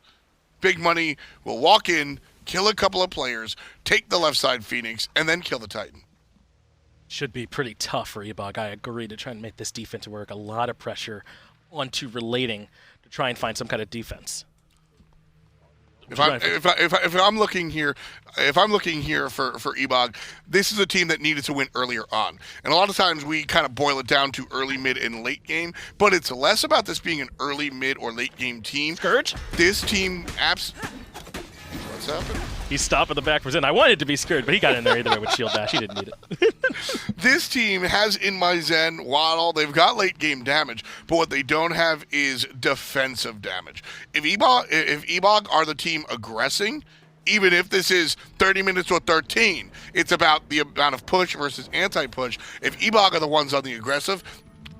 big money will walk in, kill a couple of players, take the left side Phoenix, and then kill the Titan. Should be pretty tough for Ebog, I agree, to try and make this defense work. A lot of pressure onto relating to try and find some kind of defense. If I'm looking here for Ebog, this is a team that needed to win earlier on. And a lot of times we kind of boil it down to early, mid, and late game, but it's less about this being an early, mid, or late game team. Scourge? This team What's happened? He's stopping the back for Zen. I wanted to be Scourge, but he got in there either way with shield dash. He didn't need it. This team has InMyZen, yWaddle. They've got late game damage, but what they don't have is defensive damage. If Ebog are the team aggressing, even if this is 30 minutes or 13, it's about the amount of push versus anti-push. If Ebog are the ones on the aggressive,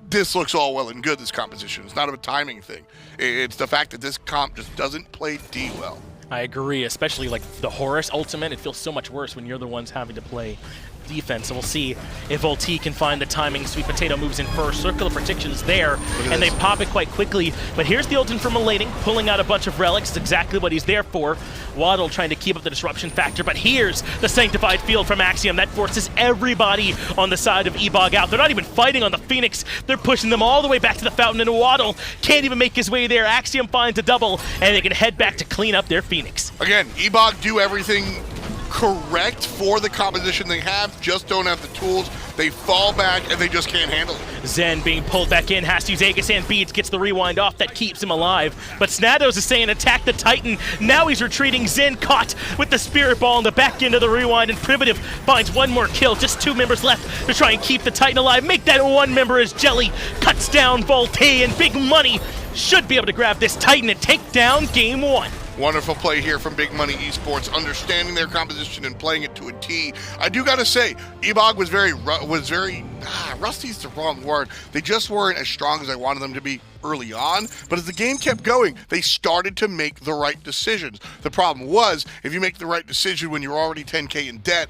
this looks all well and good, this composition. It's not a timing thing. It's the fact that this comp just doesn't play D well. I agree, especially like the Horus ultimate. It feels so much worse when you're the ones having to play defense. And we'll see if Vultiee can find the timing. SweetPatato moves in first. Circle of Predictions there, and they pop it quite quickly. But here's the ultimate from Relating, pulling out a bunch of relics. It's exactly what he's there for. yWaddle trying to keep up the disruption factor, but here's the Sanctified Field from Axiom. That forces everybody on the side of Ebog out. They're not even fighting on the Phoenix. They're pushing them all the way back to the fountain, and yWaddle can't even make his way there. Axiom finds a double, and they can head back to clean up their Phoenix. Again, Ebog do everything correct for the composition they have, just don't have the tools. They fall back and they just can't handle it. Zen being pulled back in, has to use Aegis and Beads, gets the rewind off, that keeps him alive. But Snadows is saying attack the Titan. Now he's retreating. Zen caught with the Spirit Ball in the back end of the rewind, and Privative finds one more kill. Just 2 members left to try and keep the Titan alive. Make that 1 member as Jelly cuts down Vultiee, and Big Money should be able to grab this Titan and take down Game 1. Wonderful play here from Big Money Esports, understanding their composition and playing it to a T. I do gotta say, Ebog was very rusty's the wrong word. They just weren't as strong as I wanted them to be early on, but as the game kept going, they started to make the right decisions. The problem was, if you make the right decision when you're already 10K in debt,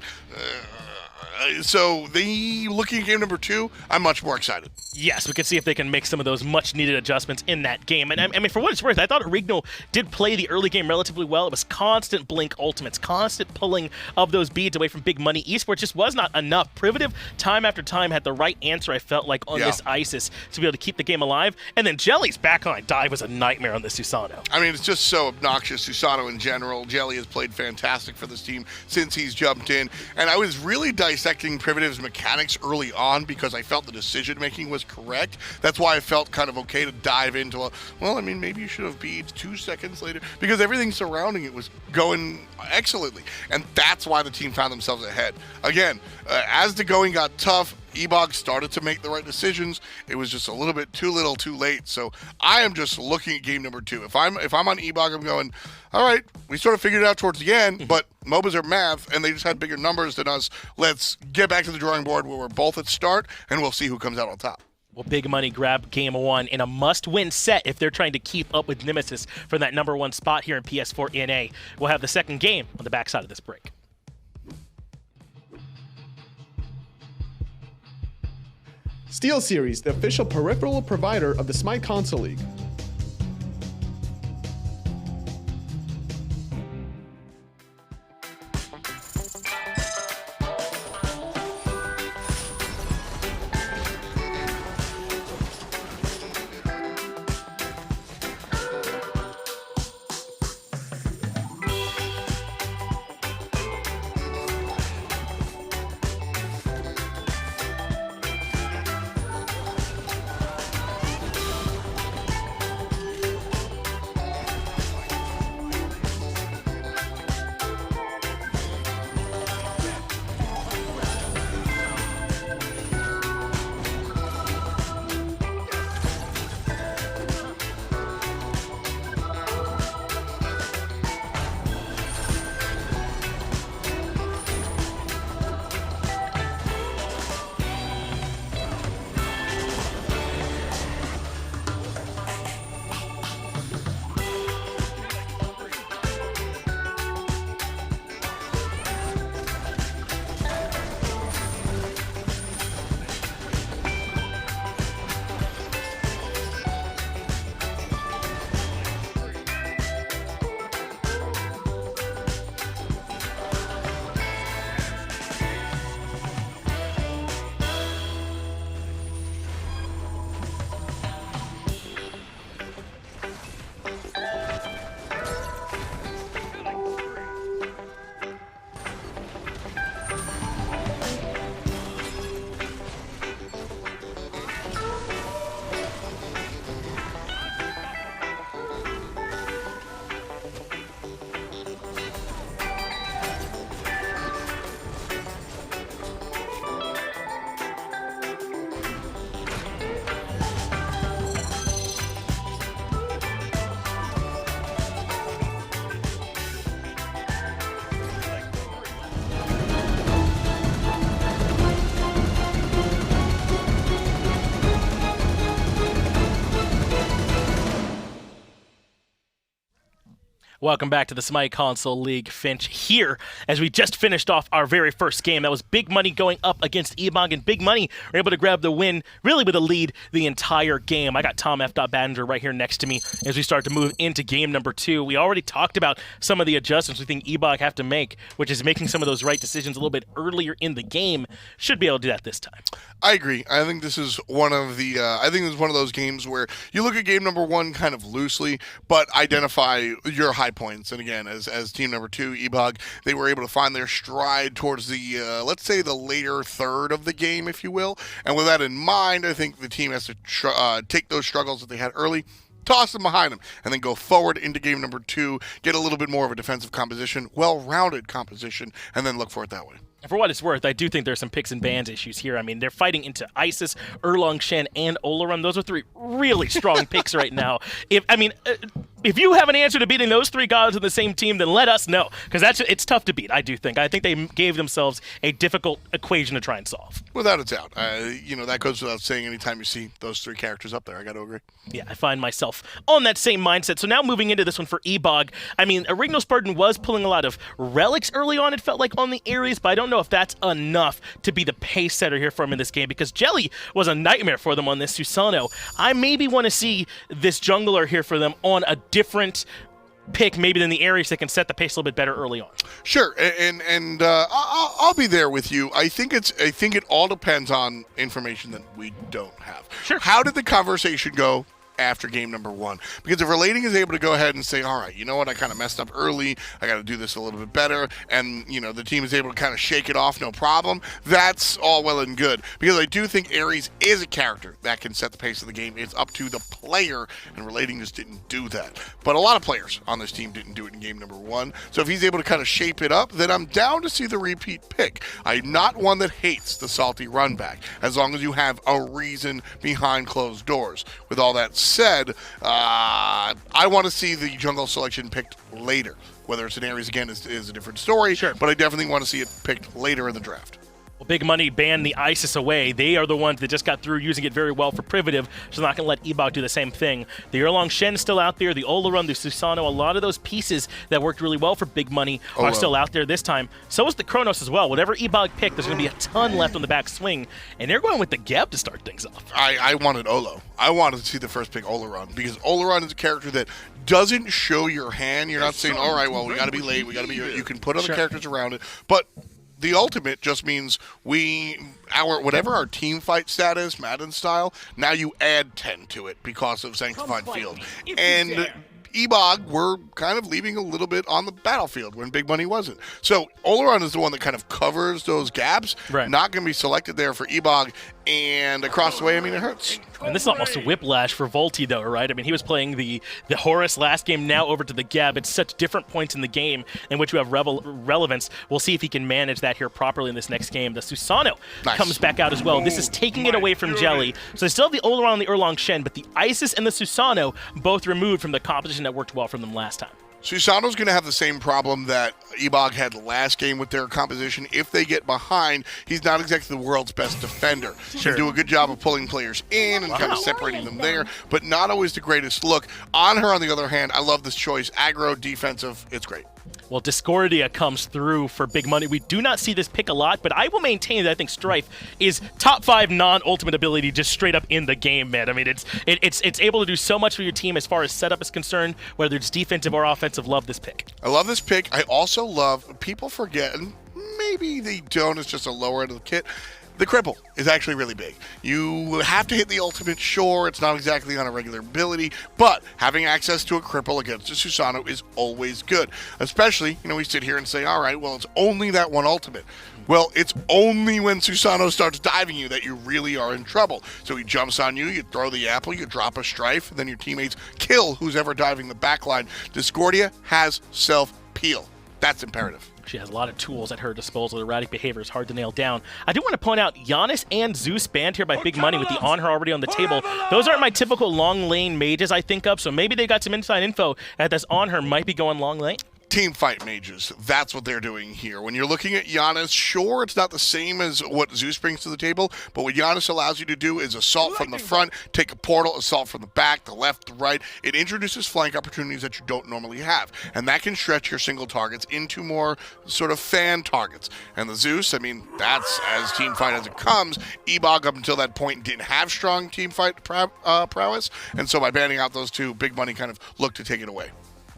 so looking at game number 2, I'm much more excited. Yes, we can see if they can make some of those much-needed adjustments in that game. And I mean, for what it's worth, I thought Origno did play the early game relatively well. It was constant blink ultimates, constant pulling of those beads away from Big Money. Esports just was not enough. Privative, time after time, had the right answer, I felt like, on this Isis to be able to keep the game alive. And then Jelly's backline dive was a nightmare on this Susano. I mean, it's just so obnoxious. Susano in general. Jelly has played fantastic for this team since he's jumped in. And I was really dissecting Privative's mechanics early on because I felt the decision-making was correct. That's why I felt kind of okay to dive into maybe you should have beads 2 seconds later, because everything surrounding it was going excellently. And that's why the team found themselves ahead. Again, as the going got tough, Ebog started to make the right decisions. It was just a little bit too little, too late. So I am just looking at game number 2. If I'm on Ebog, I'm going, all right, we sort of figured it out towards the end, but MOBAs are math, and they just had bigger numbers than us. Let's get back to the drawing board where we're both at start, and we'll see who comes out on top. Well, Big Money grab Game 1 in a must-win set if they're trying to keep up with Nemesis for that #1 spot here in PS4 NA. We'll have the second game on the backside of this break. SteelSeries, the official peripheral provider of the SMITE Console League. Welcome back to the SMITE Console League. Finch here as we just finished off our very first game. That was Big Money going up against Eboys, and Big Money were able to grab the win, really with a lead the entire game. I got Tom F. Baddinger right here next to me as we start to move into game number 2. We already talked about some of the adjustments we think Eboys have to make, which is making some of those right decisions a little bit earlier in the game. Should be able to do that this time. I agree. I think this is one of the. I think this is one of those games where you look at game number 1 kind of loosely, but identify your high points. And again, as team number 2, Eboys, they were able to find their stride towards the let's say the later third of the game, if you will. And with that in mind, I think the team has to take those struggles that they had early, toss them behind them, and then go forward into game number 2, get a little bit more of a defensive composition, well-rounded composition, and then look for it that way. For what it's worth, I do think there's some picks and bans issues here. I mean, they're fighting into Isis, Erlang, Shen, and Olorun. Those are 3 really strong picks right now. If you have an answer to beating those 3 gods in the same team, then let us know, because it's tough to beat, I do think. I think they gave themselves a difficult equation to try and solve. Without a doubt. That goes without saying anytime you see those 3 characters up there. I got to agree. Yeah, I find myself on that same mindset. So now moving into this one for Eboys, I mean, Original Spartan was pulling a lot of relics early on, it felt like, on the Ares, but I don't know if that's enough to be the pace setter here for him in this game, because Jelly was a nightmare for them on this Susano. I maybe want to see this jungler here for them on a different pick maybe than the Ares that can set the pace a little bit better early on. Sure, and I'll be there with you. I think it all depends on information that we don't have. Sure. How did the conversation go after game number 1? Because if Relating is able to go ahead and say, all right, you know what, I kind of messed up early, I got to do this a little bit better, and the team is able to kind of shake it off, no problem, that's all well and good. Because I do think Ares is a character that can set the pace of the game. It's up to the player, and Relating just didn't do that. But a lot of players on this team didn't do it in game number 1. So if he's able to kind of shape it up, then I'm down to see the repeat pick. I'm not one that hates the salty run back, as long as you have a reason behind closed doors. With all that said, I want to see the jungle selection picked later. Whether it's an Ares again is a different story, sure, but I definitely want to see it picked later in the draft. Well, Big Money banned the Isis away. They are the ones that just got through using it very well for Privative, so they're not going to let Eboys do the same thing. The Erlang Shen is still out there, the Olorun, the Susano, a lot of those pieces that worked really well for Big Money are still out there this time. So is the Chronos as well. Whatever Eboys picked, there's going to be a ton left on the back swing, and they're going with the Geb to start things off. I wanted Olo. I wanted to see the first pick Olorun, because Olorun is a character that doesn't show your hand. You're not saying, all right, well, we got to be late, we got to be. You can put other characters around it, but the ultimate just means whatever our team fight status, Madden style, now you add 10 to it because of Sanctified Field. And Eboys were kind of leaving a little bit on the battlefield when Big Money wasn't. So Olorun is the one that kind of covers those gaps. Right. Not going to be selected there for Eboys. And across the way, I mean, it hurts. And this is almost a whiplash for Vultiee, though, right? I mean, he was playing the Horus last game, now over to the Geb. It's such different points in the game in which you have relevance. We'll see if he can manage that here properly in this next game. The Susano comes back out as well. This is taking it away from Jelly. So they still have the Olorun and the Erlang Shen, but the Isis and the Susano both removed from the composition that worked well for them last time. Susano's going to have the same problem that Eboys had last game with their composition. If they get behind, he's not exactly the world's best defender. Sure. He can do a good job of pulling players in and kind of separating them there, but not always the greatest look. On her, on the other hand, I love this choice. Aggro, defensive, it's great. Well, Discordia comes through for Big Money. We do not see this pick a lot, but I will maintain that I think Strife is top 5 non-ultimate ability just straight up in the game, man. I mean, it's able to do so much for your team as far as setup is concerned, whether it's defensive or offensive. Love this pick. I love this pick. I also love, people forget, and maybe they don't, it's just a lower end of the kit, the cripple is actually really big. You have to hit the ultimate, sure, it's not exactly on a regular ability, but having access to a cripple against a Susano is always good. Especially, we sit here and say, all right, well, it's only that one ultimate. Well, it's only when Susano starts diving you that you really are in trouble. So he jumps on you, you throw the apple, you drop a Strife, and then your teammates kill who's ever diving the backline. Discordia has self-peel. That's imperative. She has a lot of tools at her disposal. Erratic behavior is hard to nail down. I do want to point out Giannis and Zeus banned here by Big Money with the on her already on the table. Those aren't my typical long lane mages I think of, so maybe they got some inside info that this on her might be going long lane. team fight mages. That's what they're doing here. When you're looking at Giannis, sure, it's not the same as what Zeus brings to the table, but what Giannis allows you to do is assault from the front, take a portal, assault from the back, the left, the right. It introduces flank opportunities that you don't normally have, and that can stretch your single targets into more sort of fan targets. And the Zeus, I mean, that's as team fight as it comes. Ebog up until that point didn't have strong team fight prowess, and so by banning out those two, Big Money kind of looked to take it away.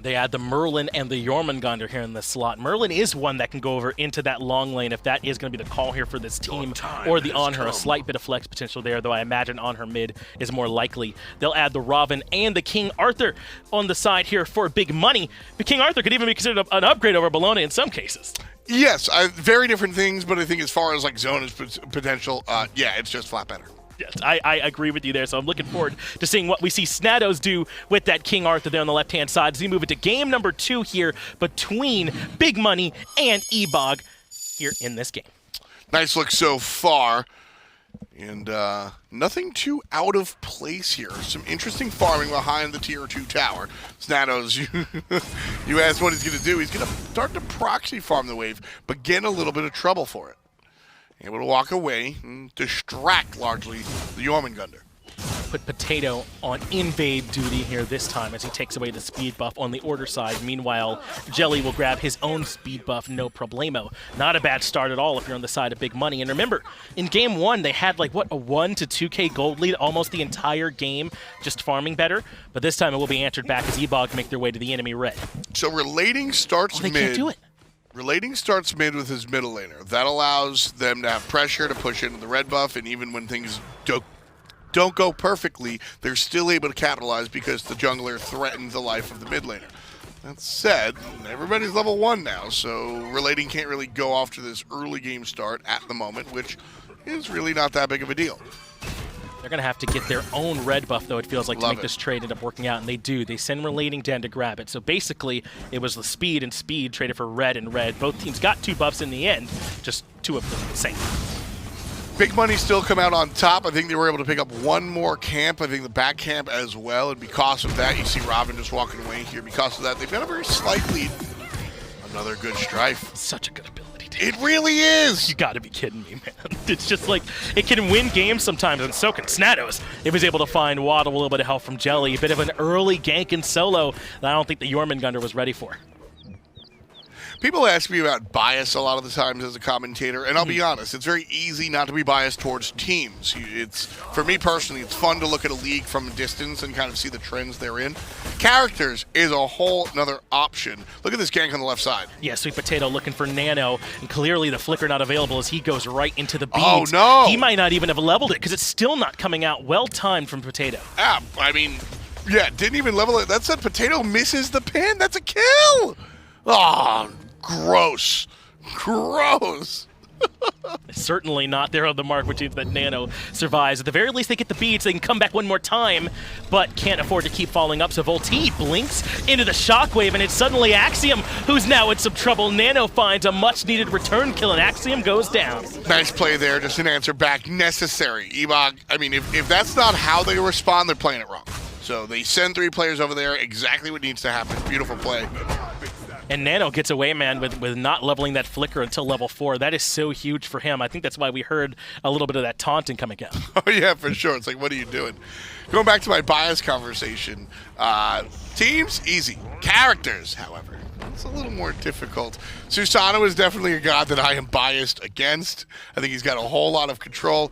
They add the Merlin and the Jormungandr here in the slot. Merlin is one that can go over into that long lane if that is going to be the call here for this team, or the On Her. A slight bit of flex potential there, though I imagine On Her mid is more likely. They'll add the Ravana and the King Arthur on the side here for Big Money. But King Arthur could even be considered an upgrade over Bellona in some cases. Yes, very different things, but I think as far as like zone is potential, yeah, it's just flat better. Yes, I agree with you there, so I'm looking forward to seeing what we see Snadows do with that King Arthur there on the left-hand side as we move into game number 2 here between Big Money and Ebog here in this game. Nice look so far, and nothing too out of place here. Some interesting farming behind the tier 2 tower. Snadows, you asked what he's going to do. He's going to start to proxy farm the wave, but get in a little bit of trouble for it. Able to walk away and distract largely the Jormungandr. Put Potato on invade duty here this time as he takes away the speed buff on the order side. Meanwhile, Jelly will grab his own speed buff, no problemo. Not a bad start at all if you're on the side of Big Money. And remember, in game 1, they had like, what, a 1 to 2k gold lead almost the entire game, just farming better. But this time it will be answered back as Ebog make their way to the enemy red. So relating starts mid. They can't do it. Relating starts mid with his middle laner. That allows them to have pressure to push into the red buff, and even when things don't go perfectly, they're still able to capitalize because the jungler threatens the life of the mid laner. That said, everybody's level 1 now, so Relating can't really go off to this early game start at the moment, which is really not that big of a deal. They're going to have to get their own red buff, though, it feels like, to make this trade end up working out, and they do. They send Relating down to grab it. So basically, it was the speed and speed traded for red and red. Both teams got 2 buffs in the end, just 2 of them the same. Big Money still come out on top. I think they were able to pick up 1 more camp. I think the back camp as well, and because of that, you see Ravana just walking away here. Because of that, they've got a very slight lead. Another good strife. Such a good ability. It really is! You gotta be kidding me, man. It's just like, it can win games sometimes, and so can Snadows. It was able to find yWaddle, a little bit of help from Jelly, a bit of an early gank in solo that I don't think the Jormungandr was ready for. People ask me about bias a lot of the times as a commentator, and I'll be honest, it's very easy not to be biased towards teams. It's, for me personally, it's fun to look at a league from a distance and kind of see the trends they're in. Characters is a whole nother option. Look at this gank on the left side. Yeah, SweetPatato looking for Nano, and clearly the flicker not available as he goes right into the beads. Oh, no! He might not even have leveled it, because it's still not coming out. Well-timed from Potato. Ah, I mean, yeah, didn't even level it. That said, Potato misses the pin. That's a kill! Oh, gross. Gross. Certainly not there on the mark, which means that Nano survives. At the very least, they get the beads. They can come back 1 more time, but can't afford to keep falling up. So Vultiee blinks into the shockwave, and it's suddenly Axiom who's now in some trouble. Nano finds a much-needed return kill, and Axiom goes down. Nice play there. Just an answer back necessary. Ebog, I mean, if that's not how they respond, they're playing it wrong. So they send 3 players over there. Exactly what needs to happen. Beautiful play. And Nano gets away, man, with not leveling that flicker until level 4. That is so huge for him. I think that's why we heard a little bit of that taunting coming out. Oh, yeah, for sure. It's like, what are you doing? Going back to my bias conversation, teams, easy. Characters, however, it's a little more difficult. Susano is definitely a god that I am biased against. I think he's got a whole lot of control.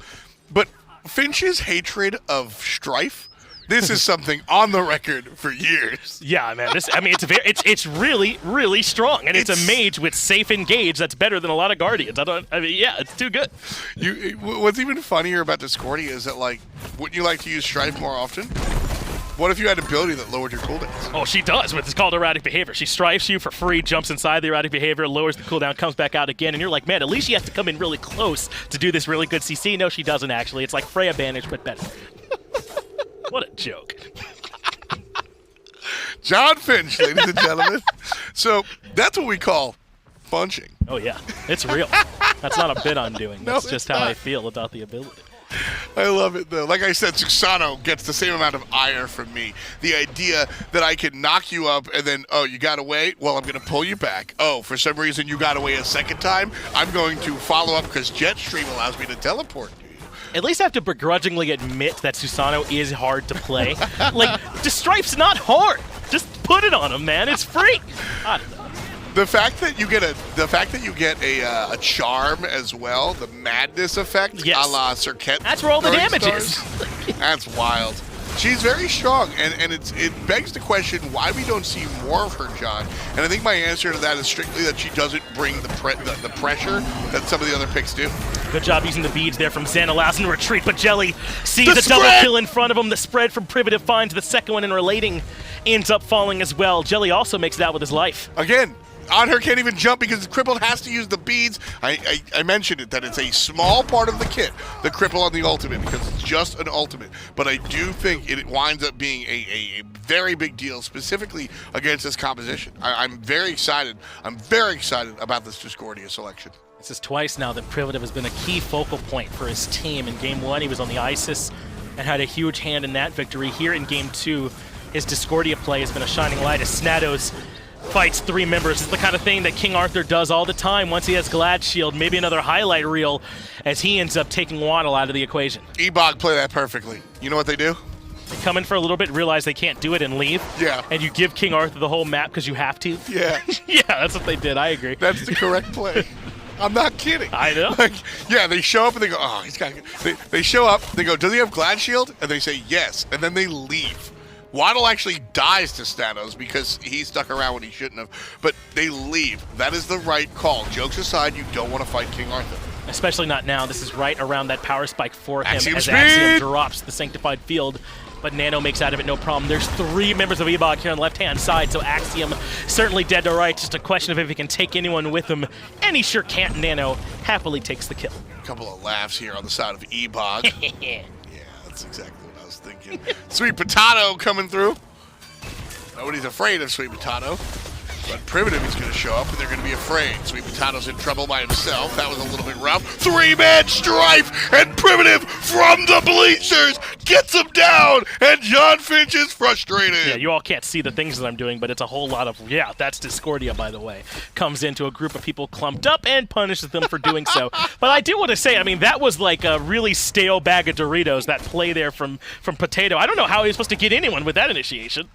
But Finch's hatred of Strife, this is something on the record for years. Yeah, man. It's really, really strong, and it's a mage with safe engage that's better than a lot of guardians. Yeah, it's too good. What's even funnier about Discordia is that, like, wouldn't you like to use Strife more often? What if you had an ability that lowered your cooldowns? Oh, she does. It's called erratic behavior. She strifes you for free, jumps inside the erratic behavior, lowers the cooldown, comes back out again, and you're like, man, at least she has to come in really close to do this really good CC. No, she doesn't actually. It's like Freya Banish, but better. What a joke. John Finch, ladies and gentlemen. So that's what we call bunching. Oh, yeah. It's real. That's not a bit I'm doing. That's just how I feel about the ability. I love it, though. Like I said, Susano gets the same amount of ire from me. The idea that I can knock you up and then, oh, you got away? Well, I'm going to pull you back. Oh, for some reason you got away a second time? I'm going to follow up because Jetstream allows me to teleport you. At least I have to begrudgingly admit that Susano is hard to play. Like, the Stripe's not hard. Just put it on him, man. It's free. I don't know. The fact that you get a charm as well, the madness effect, yes, a la Circuit. That's where all the damage is. That's wild. She's very strong, and it begs the question why we don't see more of her, John. And I think my answer to that is strictly that she doesn't bring the pressure that some of the other picks do. Good job using the beads there from Zen, allows him to retreat, but Jelly sees a double kill in front of him. The spread from Privative finds the second one, and Relating ends up falling as well. Jelly also makes it out with his life. Again, on her can't even jump because Crippled has to use the beads. I mentioned it, that it's a small part of the kit, the Cripple on the ultimate, because it's just an ultimate. But I do think it winds up being a very big deal, specifically against this composition. I'm very excited. I'm very excited about this Discordia selection. This is twice now that Privative has been a key focal point for his team. In Game 1, he was on the ISIS and had a huge hand in that victory. Here in Game 2, his Discordia play has been a shining light as Snadows fights 3 members. It's the kind of thing that King Arthur does all the time once he has Glad Shield. Maybe another highlight reel as he ends up taking yWaddle out of the equation. Ebog play that perfectly. You know what they do? They come in for a little bit, realize they can't do it, and leave. Yeah. And you give King Arthur the whole map because you have to. Yeah. Yeah, that's what they did. I agree. That's the correct play. I'm not kidding. I know. Like, yeah, they show up and they go, oh, he's got. They show up, they go, does he have Glad Shield? And they say yes, and then they leave. yWaddle actually dies to Snadows because he stuck around when he shouldn't have. But they leave. That is the right call. Jokes aside, you don't want to fight King Arthur. Especially not now. This is right around that power spike for him Axiom as speed! Axiom drops the Sanctified Field. But Nano makes out of it no problem. There's 3 members of Ebog here on the left-hand side, so Axiom certainly dead to rights. Just a question of if he can take anyone with him, and he sure can't. Nano happily takes the kill. A couple of laughs here on the side of Ebog. Yeah, that's exactly what I was thinking. SweetPatato coming through. Nobody's afraid of SweetPatato. But Privative is going to show up, and they're going to be afraid. SweetPatato's in trouble by himself. That was a little bit rough. 3-man strife, and Privative from the bleachers gets him down, and John Finch is frustrated. Yeah, you all can't see the things that I'm doing, but it's a whole lot of, yeah, that's Discordia, by the way. Comes into a group of people clumped up and punishes them for doing so. But I do want to say, I mean, that was like a really stale bag of Doritos, that play there from Potato. I don't know how he was supposed to get anyone with that initiation.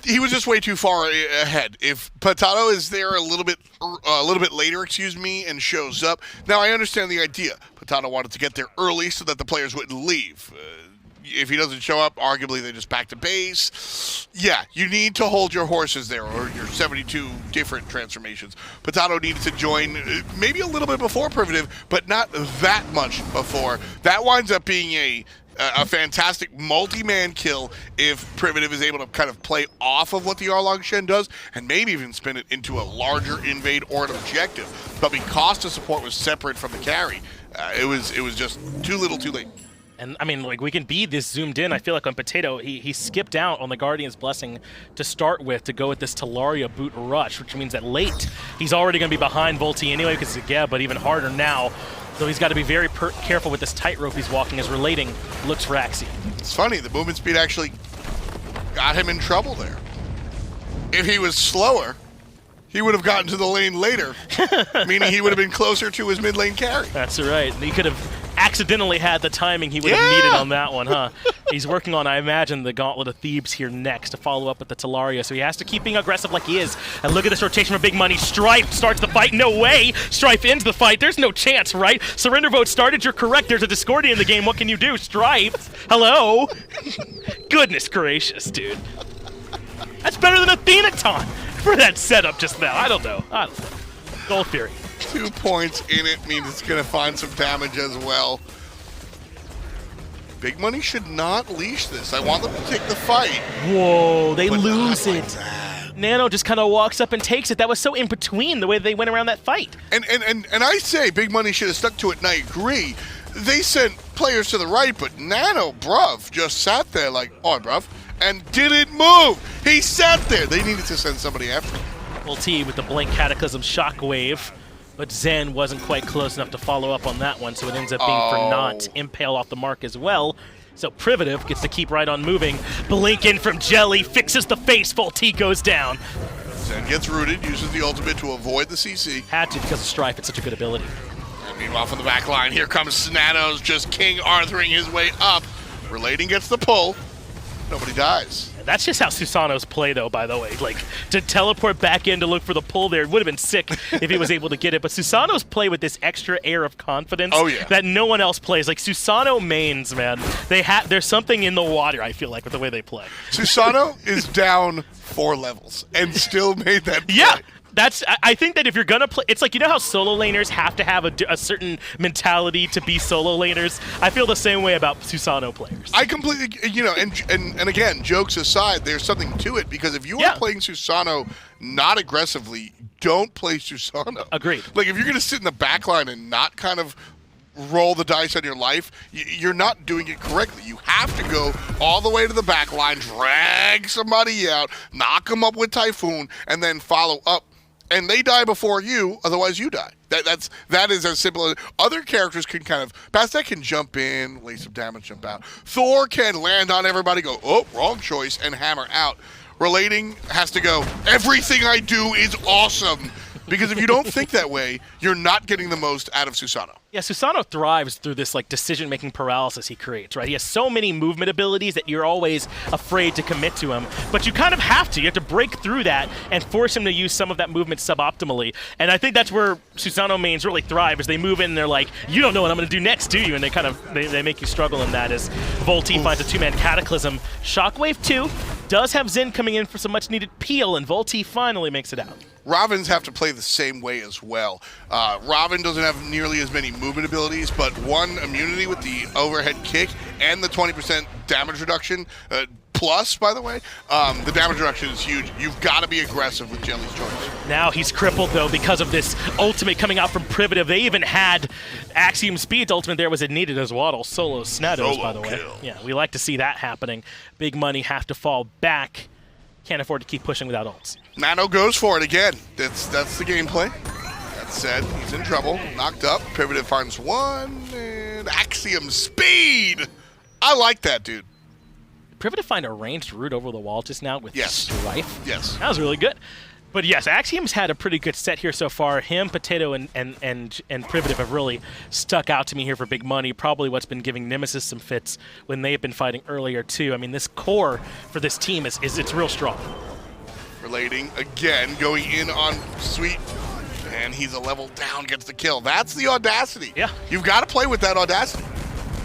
He was just way too far ahead. If Potato is there a little bit later, and shows up. Now, I understand the idea. Potato wanted to get there early so that the players wouldn't leave. If he doesn't show up, arguably they just back to base. Yeah, you need to hold your horses there, or your 72 different transformations. Potato needed to join maybe a little bit before Privative, but not that much before. That winds up being a fantastic multi-man kill if Privative is able to kind of play off of what the Erlang Shen does and maybe even spin it into a larger invade or an objective. But because the support was separate from the carry, it was just too little too late. And, I mean, like, we can be this zoomed in. I feel like on Potato, he skipped out on the Guardian's Blessing to start with to go with this Talaria boot rush, which means that late he's already going to be behind Vultiee anyway because it's a Geb, but even harder now. So he's got to be very careful with this tightrope he's walking as Relating looks for Axiom. It's funny, the movement speed actually got him in trouble there. If he was slower, he would have gotten to the lane later, meaning he would have been closer to his mid lane carry. That's right. He could have accidentally had the timing he would have needed on that one, huh? He's working on, I imagine, the Gauntlet of Thebes here next to follow up with the Talaria, so he has to keep being aggressive like he is. And look at this rotation for Big Money. Strife starts the fight. No way! Strife ends the fight. There's no chance, right? Surrender vote started. You're correct. There's a Discordia in the game. What can you do? Strife? Hello? Goodness gracious, dude. That's better than Athenaton for that setup just now. I don't know. Gold Fury. 2 points in it means it's going to find some damage as well. Big Money should not leash this. I want them to take the fight. Whoa, they lose like it. That. Nano just kind of walks up and takes it. That was so in between the way they went around that fight. And I say Big Money should have stuck to it, and I agree. They sent players to the right, but NanoBruv just sat there like, oh, bruv, and didn't move. He sat there. They needed to send somebody after him. Vultiee with the Blink Cataclysm Shockwave. But Zen wasn't quite close enough to follow up on that one, so it ends up being for not impale off the mark as well. So Privative gets to keep right on moving. Blink in from Jelly, fixes the face, Vultiee goes down. Zen gets rooted, uses the ultimate to avoid the CC. Had to because of Strife, it's such a good ability. And meanwhile from the back line, here comes Snadows, just King Arthuring his way up. Relating gets the pull. Nobody dies. That's just how Susano's play, though, by the way. Like, to teleport back in to look for the pull there, it would have been sick if he was able to get it. But Susano's play with this extra air of confidence that no one else plays. Like, Susano mains, man. There's something in the water, I feel like, with the way they play. Susano is down 4 levels and still made that play. Yeah. I think that if you're gonna play, it's like, you know how solo laners have to have a certain mentality to be solo laners? I feel the same way about Susano players. I completely, and again, jokes aside, there's something to it, because if you are playing Susano not aggressively, don't play Susano. Agreed. Like, if you're gonna sit in the back line and not kind of roll the dice on your life, you're not doing it correctly. You have to go all the way to the back line, drag somebody out, knock them up with Typhoon, and then follow up. And they die before you, otherwise you die. That is as simple as other characters can kind of Bastet can jump in, lay some damage, jump out. Thor can land on everybody, go, oh, wrong choice, and hammer out. Relating has to go, everything I do is awesome. Because if you don't think that way, you're not getting the most out of Susano. Yeah, Susano thrives through this like decision-making paralysis he creates, right? He has so many movement abilities that you're always afraid to commit to him, but you kind of have to. You have to break through that and force him to use some of that movement suboptimally. And I think that's where Susano mains really thrive, is they move in and they're like, you don't know what I'm going to do next, do you? And they make you struggle in that as Vultiee finds a 2-man Cataclysm. Shockwave 2 does have Zen coming in for some much-needed peel, and Vultiee finally makes it out. Ravens have to play the same way as well. Raven doesn't have nearly as many movement abilities, but 1 immunity with the overhead kick and the 20% damage reduction. Plus, by the way, the damage reduction is huge. You've got to be aggressive with Jelly's choice. Now he's crippled, though, because of this ultimate coming out from Privative. They even had AxiomSpeed's ultimate there. Was it needed as yWaddle? Solo Snadows, by the way. Yeah, we like to see that happening. Big money have to fall back. Can't afford to keep pushing without ults. Nano goes for it again. That's the gameplay. That said, he's in trouble. Knocked up. Privative finds 1, and AxiomSpeed! I like that, dude. Privative find a ranged route over the wall just now with Strife. Yes. That was really good. But yes, Axiom's had a pretty good set here so far. Him, Potato, and Privative have really stuck out to me here for big money. Probably what's been giving Nemesis some fits when they have been fighting earlier too. I mean, this core for this team is it's real strong. Relating again, going in on Sweet, and he's a level down, gets the kill. That's the audacity. Yeah. You've got to play with that audacity.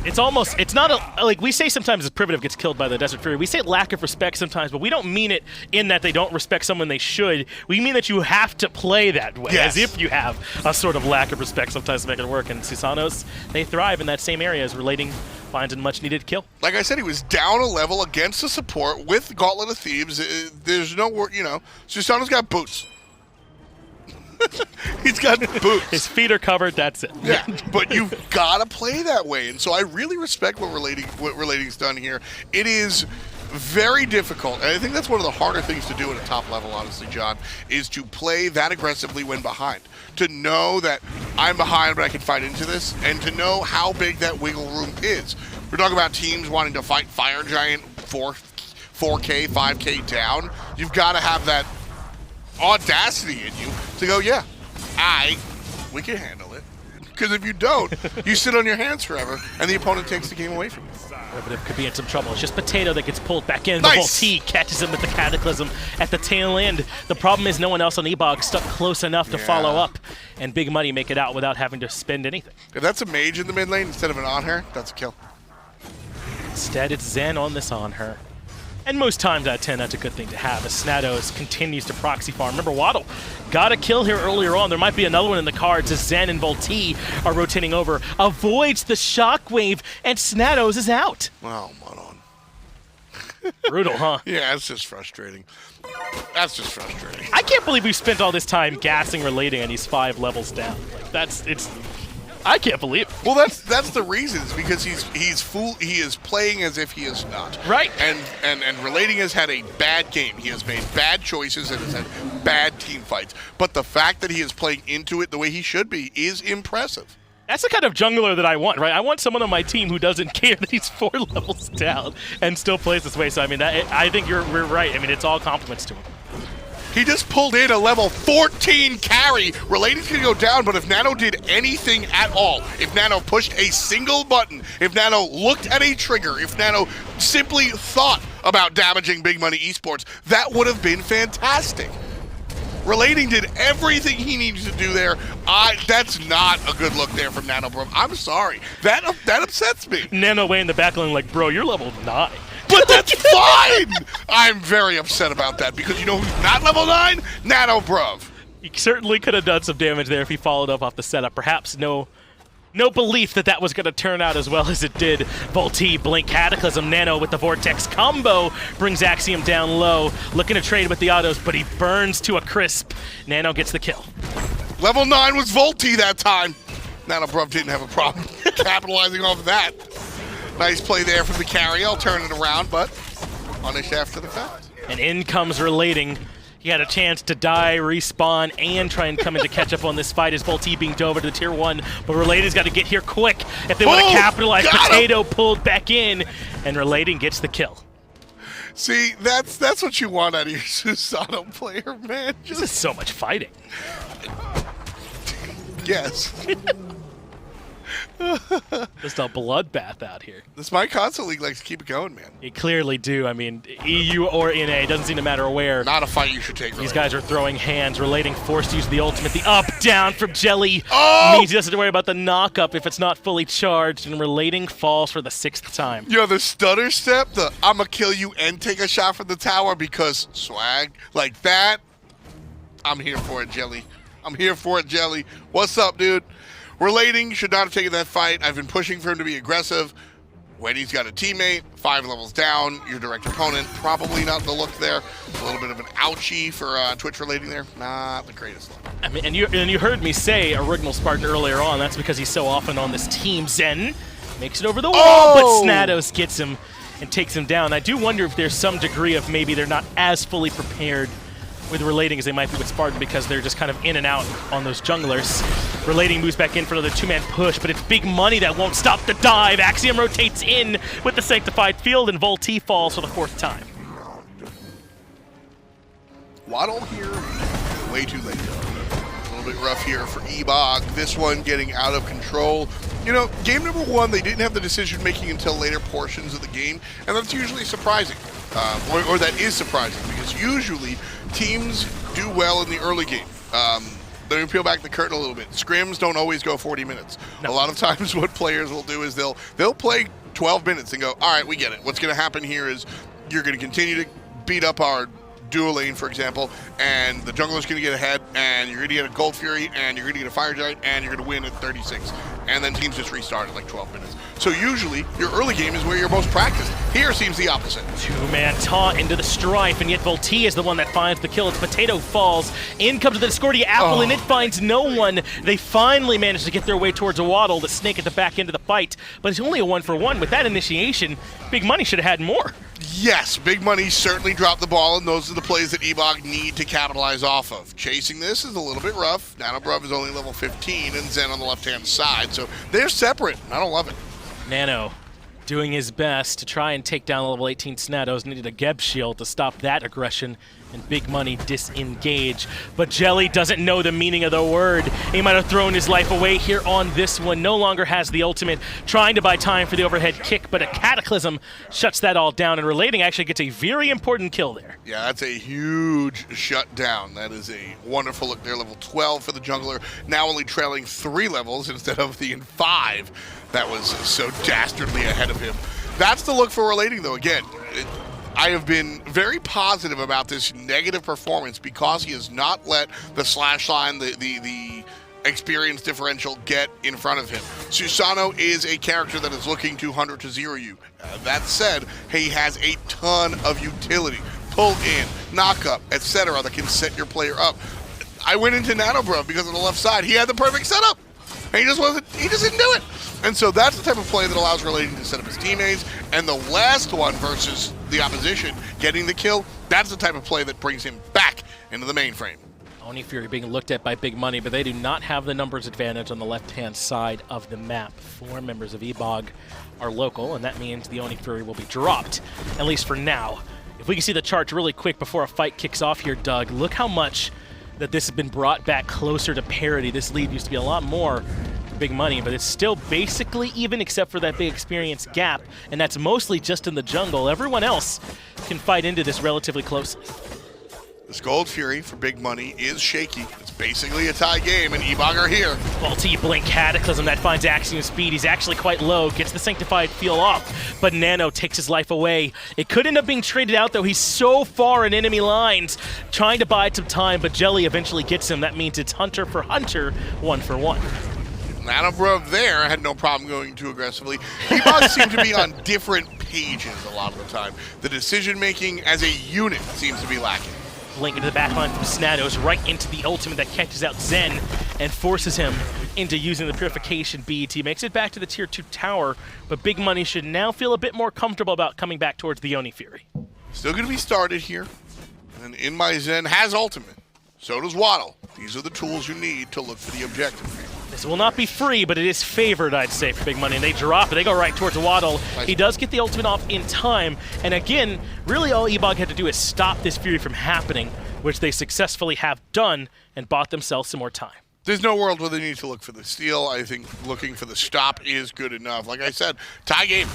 It's not like we say sometimes as Privative gets killed by the Desert Fury. We say lack of respect sometimes, but we don't mean it in that they don't respect someone they should. We mean that you have to play that way, as if you have a sort of lack of respect sometimes to make it work. And Susanos, they thrive in that same area as Relating finds a much-needed kill. Like I said, he was down a level against the support with Gauntlet of Thieves. There's no word, Susano's got boots. He's got boots. His feet are covered, that's it. Yeah, but you've got to play that way. And so I really respect what Relating's done here. It is very difficult, and I think that's one of the harder things to do at a top level, honestly, John, is to play that aggressively when behind. To know that I'm behind, but I can fight into this, and to know how big that wiggle room is. We're talking about teams wanting to fight Fire Giant 4K, 5K down. You've got to have that audacity in you to go, we can handle it. Because if you don't, you sit on your hands forever, and the opponent takes the game away from you. Privative could be in some trouble. It's just Potato that gets pulled back in. Nice. The Vultiee catches him with the Cataclysm at the tail end. The problem is no one else on Ebog stuck close enough to follow up, and Big Money make it out without having to spend anything. If that's a mage in the mid lane instead of an on-her, that's a kill. Instead, it's Zen on this on-her. And most times out of 10, that's a good thing to have, as Snadows continues to proxy farm. Remember, yWaddle got a kill here earlier on. There might be another one in the cards as Zen and Vultiee are rotating over. Avoids the shockwave, and Snadows is out. Oh, Manon. Brutal, huh? Yeah, it's just frustrating. That's just frustrating. I can't believe we spent all this time gassing Relating and he's 5 levels down. Like, I can't believe it. Well, that's the reason. It's because he is playing as if he is not. Right. And Relating has had a bad game. He has made bad choices and has had bad team fights. But the fact that he is playing into it the way he should be is impressive. That's the kind of jungler that I want, right? I want someone on my team who doesn't care that he's 4 levels down and still plays this way. So, I mean, I think we're right. I mean, it's all compliments to him. He just pulled in a level 14 carry. Relating's going to go down, but if Nano did anything at all, if Nano pushed a single button, if Nano looked at a trigger, if Nano simply thought about damaging Big Money Esports, that would have been fantastic. Relating did everything he needed to do there. That's not a good look there from NanoBruv. I'm sorry. That upsets me. Nano way in the back line like, bro, you're level 9. But that's fine! I'm very upset about that because you know who's not level 9? NanoBruv. He certainly could have done some damage there if he followed up off the setup. Perhaps no belief that was going to turn out as well as it did. Vultiee, Blink, Cataclysm, Nano with the Vortex combo brings Axiom down low. Looking to trade with the autos, but he burns to a crisp. Nano gets the kill. Level 9 was Vultiee that time. NanoBruv didn't have a problem capitalizing off of that. Nice play there from the carry. I'll turn it around, but punish after the fact. And in comes Relating. He had a chance to die, respawn, and try and come in to catch up on this fight as Vultiee being dove over to the tier 1. But Relating's got to get here quick if they want to capitalize. Potato pulled back in, and Relating gets the kill. See, that's what you want out of your Susano player, man. This is so much fighting. Yes. Just a bloodbath out here. The SMITE Console League likes to keep it going, man. They clearly do. I mean, EU or NA, it doesn't seem to matter where. Not a fight you should take. These guys are throwing hands. Relating forced to use the ultimate. The up-down from Jelly means he doesn't have to worry about the knock-up if it's not fully charged, and Relating falls for the 6th time. Yo, the stutter step, the I'ma kill you and take a shot from the tower because swag, like that, I'm here for it, Jelly. I'm here for it, Jelly. What's up, dude? Relating should not have taken that fight. I've been pushing for him to be aggressive. When he's got a teammate, 5 levels down, your direct opponent, probably not the look there. A little bit of an ouchie for Twitch Relating there. Not the greatest look. I mean, and you heard me say Original Spartan earlier on. That's because he's so often on this team. Zen makes it over the wall, but Snadows gets him and takes him down. I do wonder if there's some degree of maybe they're not as fully prepared with Relating as they might be with Spartan because they're just kind of in and out on those junglers. Relating moves back in for another 2-man push, but it's Big Money that won't stop the dive. Axiom rotates in with the Sanctified Field, and Vultiee falls for the 4th time. Waddle here, way too late. A little bit rough here for Ebog. This one getting out of control. You know, game number 1, they didn't have the decision making until later portions of the game, and that's usually surprising. Or that is surprising, because usually teams do well in the early game. Let me peel back the curtain a little bit. Scrims don't always go 40 minutes. No. A lot of times what players will do is they'll play 12 minutes and go, all right, we get it. What's going to happen here is you're going to continue to beat up our dual lane, for example, and the jungler's going to get ahead, and you're going to get a Gold Fury, and you're going to get a Fire Giant, and you're going to win at 36. And then teams just restart at like 12 minutes. So usually, your early game is where you're most practiced. Here seems the opposite. 2-man taunt into the strife, and yet Vultiee is the one that finds the kill. Its Potato falls. In comes the Discordia Apple, and it finds no one. They finally manage to get their way towards yWaddle, the snake at the back end of the fight. But it's only a 1-for-1. With that initiation, Big Money should have had more. Yes, Big Money certainly dropped the ball, and those are the plays that Ebog need to capitalize off of. Chasing this is a little bit rough. NanoBruv is only level 15, and Zen on the left-hand side, so they're separate. I don't love it. Nano doing his best to try and take down level 18 Snadows. Needed a Geb shield to stop that aggression, and Big Money disengage. But Jelly doesn't know the meaning of the word. He might have thrown his life away here on this one. No longer has the ultimate, trying to buy time for the overhead kick, but a Cataclysm shuts that all down, and Relating actually gets a very important kill there. Yeah, that's a huge shutdown. That is a wonderful look there. Level 12 for the jungler, now only trailing 3 levels instead of the 5 that was so dastardly ahead of him. That's the look for Relating, though. Again, I have been very positive about this negative performance because he has not let the slash line, the experience differential get in front of him. Susano is a character that is looking to 100 to 0 you. That said, he has a ton of utility. Pull in, knock up, etc. that can set your player up. I went into NanoBruv because on the left side, he had the perfect setup. and he just didn't do it. And so that's the type of play that allows Relating to set up his teammates. And the last one versus the opposition, getting the kill, that's the type of play that brings him back into the mainframe. Oni Fury being looked at by Big Money, but they do not have the numbers advantage on the left-hand side of the map. 4 members of Ebog are local, and that means the Oni Fury will be dropped, at least for now. If we can see the charts really quick before a fight kicks off here, Doug, look how much that this has been brought back closer to parity. This lead used to be a lot more for Big Money, but it's still basically even except for that big experience gap, and that's mostly just in the jungle. Everyone else can fight into this relatively closely. This Gold Fury for Big Money is shaky. It's basically a tie game, and Ebog are here. Vultiee blink Cataclysm that finds AxiomSpeed. He's actually quite low, gets the Sanctified Feel off, but Nano takes his life away. It could end up being traded out, though. He's so far in enemy lines, trying to buy some time, but Jelly eventually gets him. That means it's Hunter for Hunter, 1 for 1. NanoBruv there had no problem going too aggressively. Ebog seem to be on different pages a lot of the time. The decision-making as a unit seems to be lacking. Link into the backline from Snadows, right into the ultimate that catches out Zen and forces him into using the Purification beads. He makes it back to the Tier 2 tower, but Big Money should now feel a bit more comfortable about coming back towards the Oni Fury. Still going to be started here, and InMyZen has ultimate. So does yWaddle. These are the tools you need to look for the objective. This will not be free, but it is favored, I'd say, for Big Money. And they drop it. They go right towards yWaddle. Nice. He does get the ultimate off in time. And again, really all Ebog had to do is stop this Fury from happening, which they successfully have done and bought themselves some more time. There's no world where they need to look for the steal. I think looking for the stop is good enough. Like I said, tie game.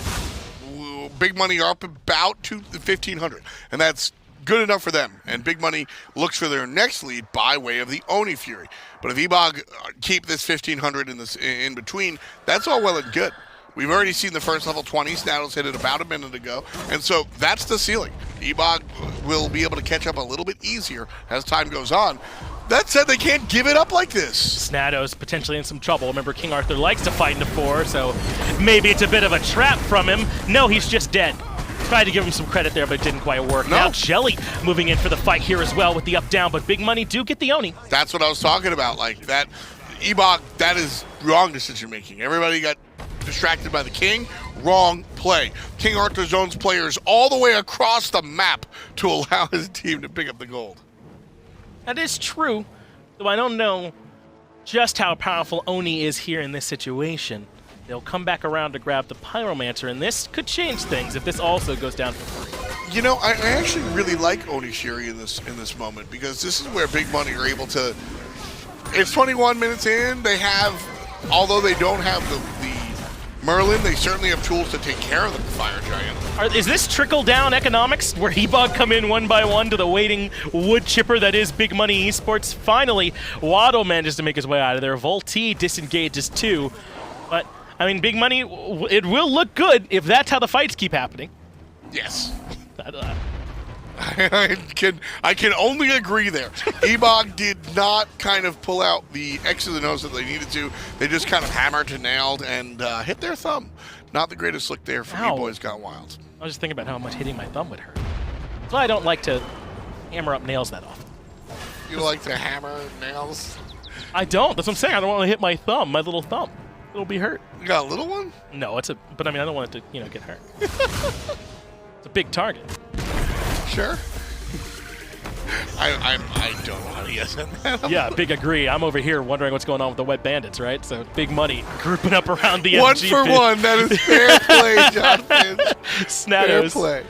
Big Money are up about to 1,500, and that's good enough for them. And Big Money looks for their next lead by way of the Oni Fury. But if Ebog keep this 1,500 in between, that's all well and good. We've already seen the first level 20. Snadows hit it about a minute ago. And so that's the ceiling. Ebog will be able to catch up a little bit easier as time goes on. That said, they can't give it up like this. Snadows potentially in some trouble. Remember, King Arthur likes to fight into 4, so maybe it's a bit of a trap from him. No, he's just dead. Tried to give him some credit there, but it didn't quite work. No. Now Jelly moving in for the fight here as well with the up-down, but Big Money do get the Oni. That's what I was talking about. Like that, Ebog, that is wrong decision-making. Everybody got distracted by the King. Wrong play. King Arthur zones players all the way across the map to allow his team to pick up the gold. That is true, though I don't know just how powerful Oni is here in this situation. They'll come back around to grab the Pyromancer, and this could change things if this also goes down for free. You know, I actually really like Oni Fury in this moment, because this is where Big Money are able to. It's 21 minutes in. They have, although they don't have the Merlin, they certainly have tools to take care of the Fire Giant. Is this trickle-down economics where Ebog come in 1 by 1 to the waiting wood chipper that is Big Money Esports? Finally, yWaddle manages to make his way out of there. Vultiee disengages too, but I mean, Big Money, it will look good if that's how the fights keep happening. Yes. I can only agree there. Ebog did not kind of pull out the X's and O's that they needed to. They just kind of hammered and nailed and hit their thumb. Not the greatest look there from Eboys Gone Wild. I was just thinking about how much hitting my thumb would hurt. That's why I don't like to hammer up nails that often. You like to hammer nails? I don't. That's what I'm saying. I don't want to hit my thumb, my little thumb. It'll be hurt. You got a little one? No, but I mean, I don't want it to, get hurt. It's a big target. Sure. I don't know how to yes that. Yeah, big agree. I'm over here wondering what's going on with the Wet Bandits, right? So Big Money grouping up around the 1 MG for pit. 1. That is fair play, Jonathan. Snadows. Fair play.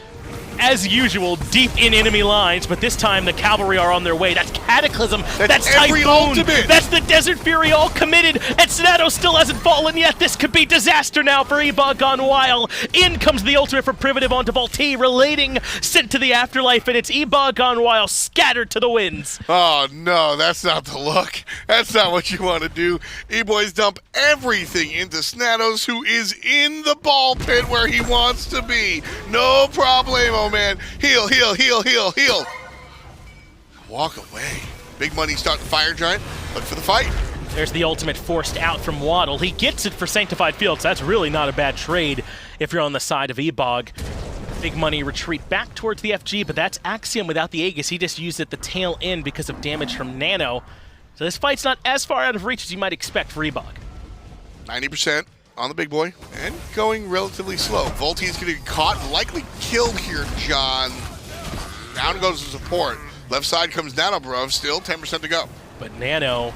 As usual, deep in enemy lines, but this time the cavalry are on their way. That's Cataclysm. That's every Typhoon. ultimate. That's the Desert Fury all committed. And Snadows still hasn't fallen yet. This could be disaster now for Ebog Gone Wild. In comes the ultimate for Privative onto Vultiee, relating, sent to the afterlife, and it's Ebog Gone Wild scattered to the winds. Oh, no, that's not the look. That's not what you want to do. Eboys dump everything into Snadows, who is in the ball pit where he wants to be. No problemo, man. Heal, heal, heal, heal, heal. Walk away. Big Money start the Fire Giant. Look for the fight. There's the ultimate forced out from yWaddle. He gets it for Sanctified Field, so that's really not a bad trade if you're on the side of Ebog. Big Money retreat back towards the FG, but that's Axiom without the Aegis. He just used it the tail end because of damage from Nano. So this fight's not as far out of reach as you might expect for Ebog. 90% on the big boy, and going relatively slow. Vultiee is going to get caught and likely killed here, John. Down goes the support. Left side comes NanoBruv, still 10% to go. But Nano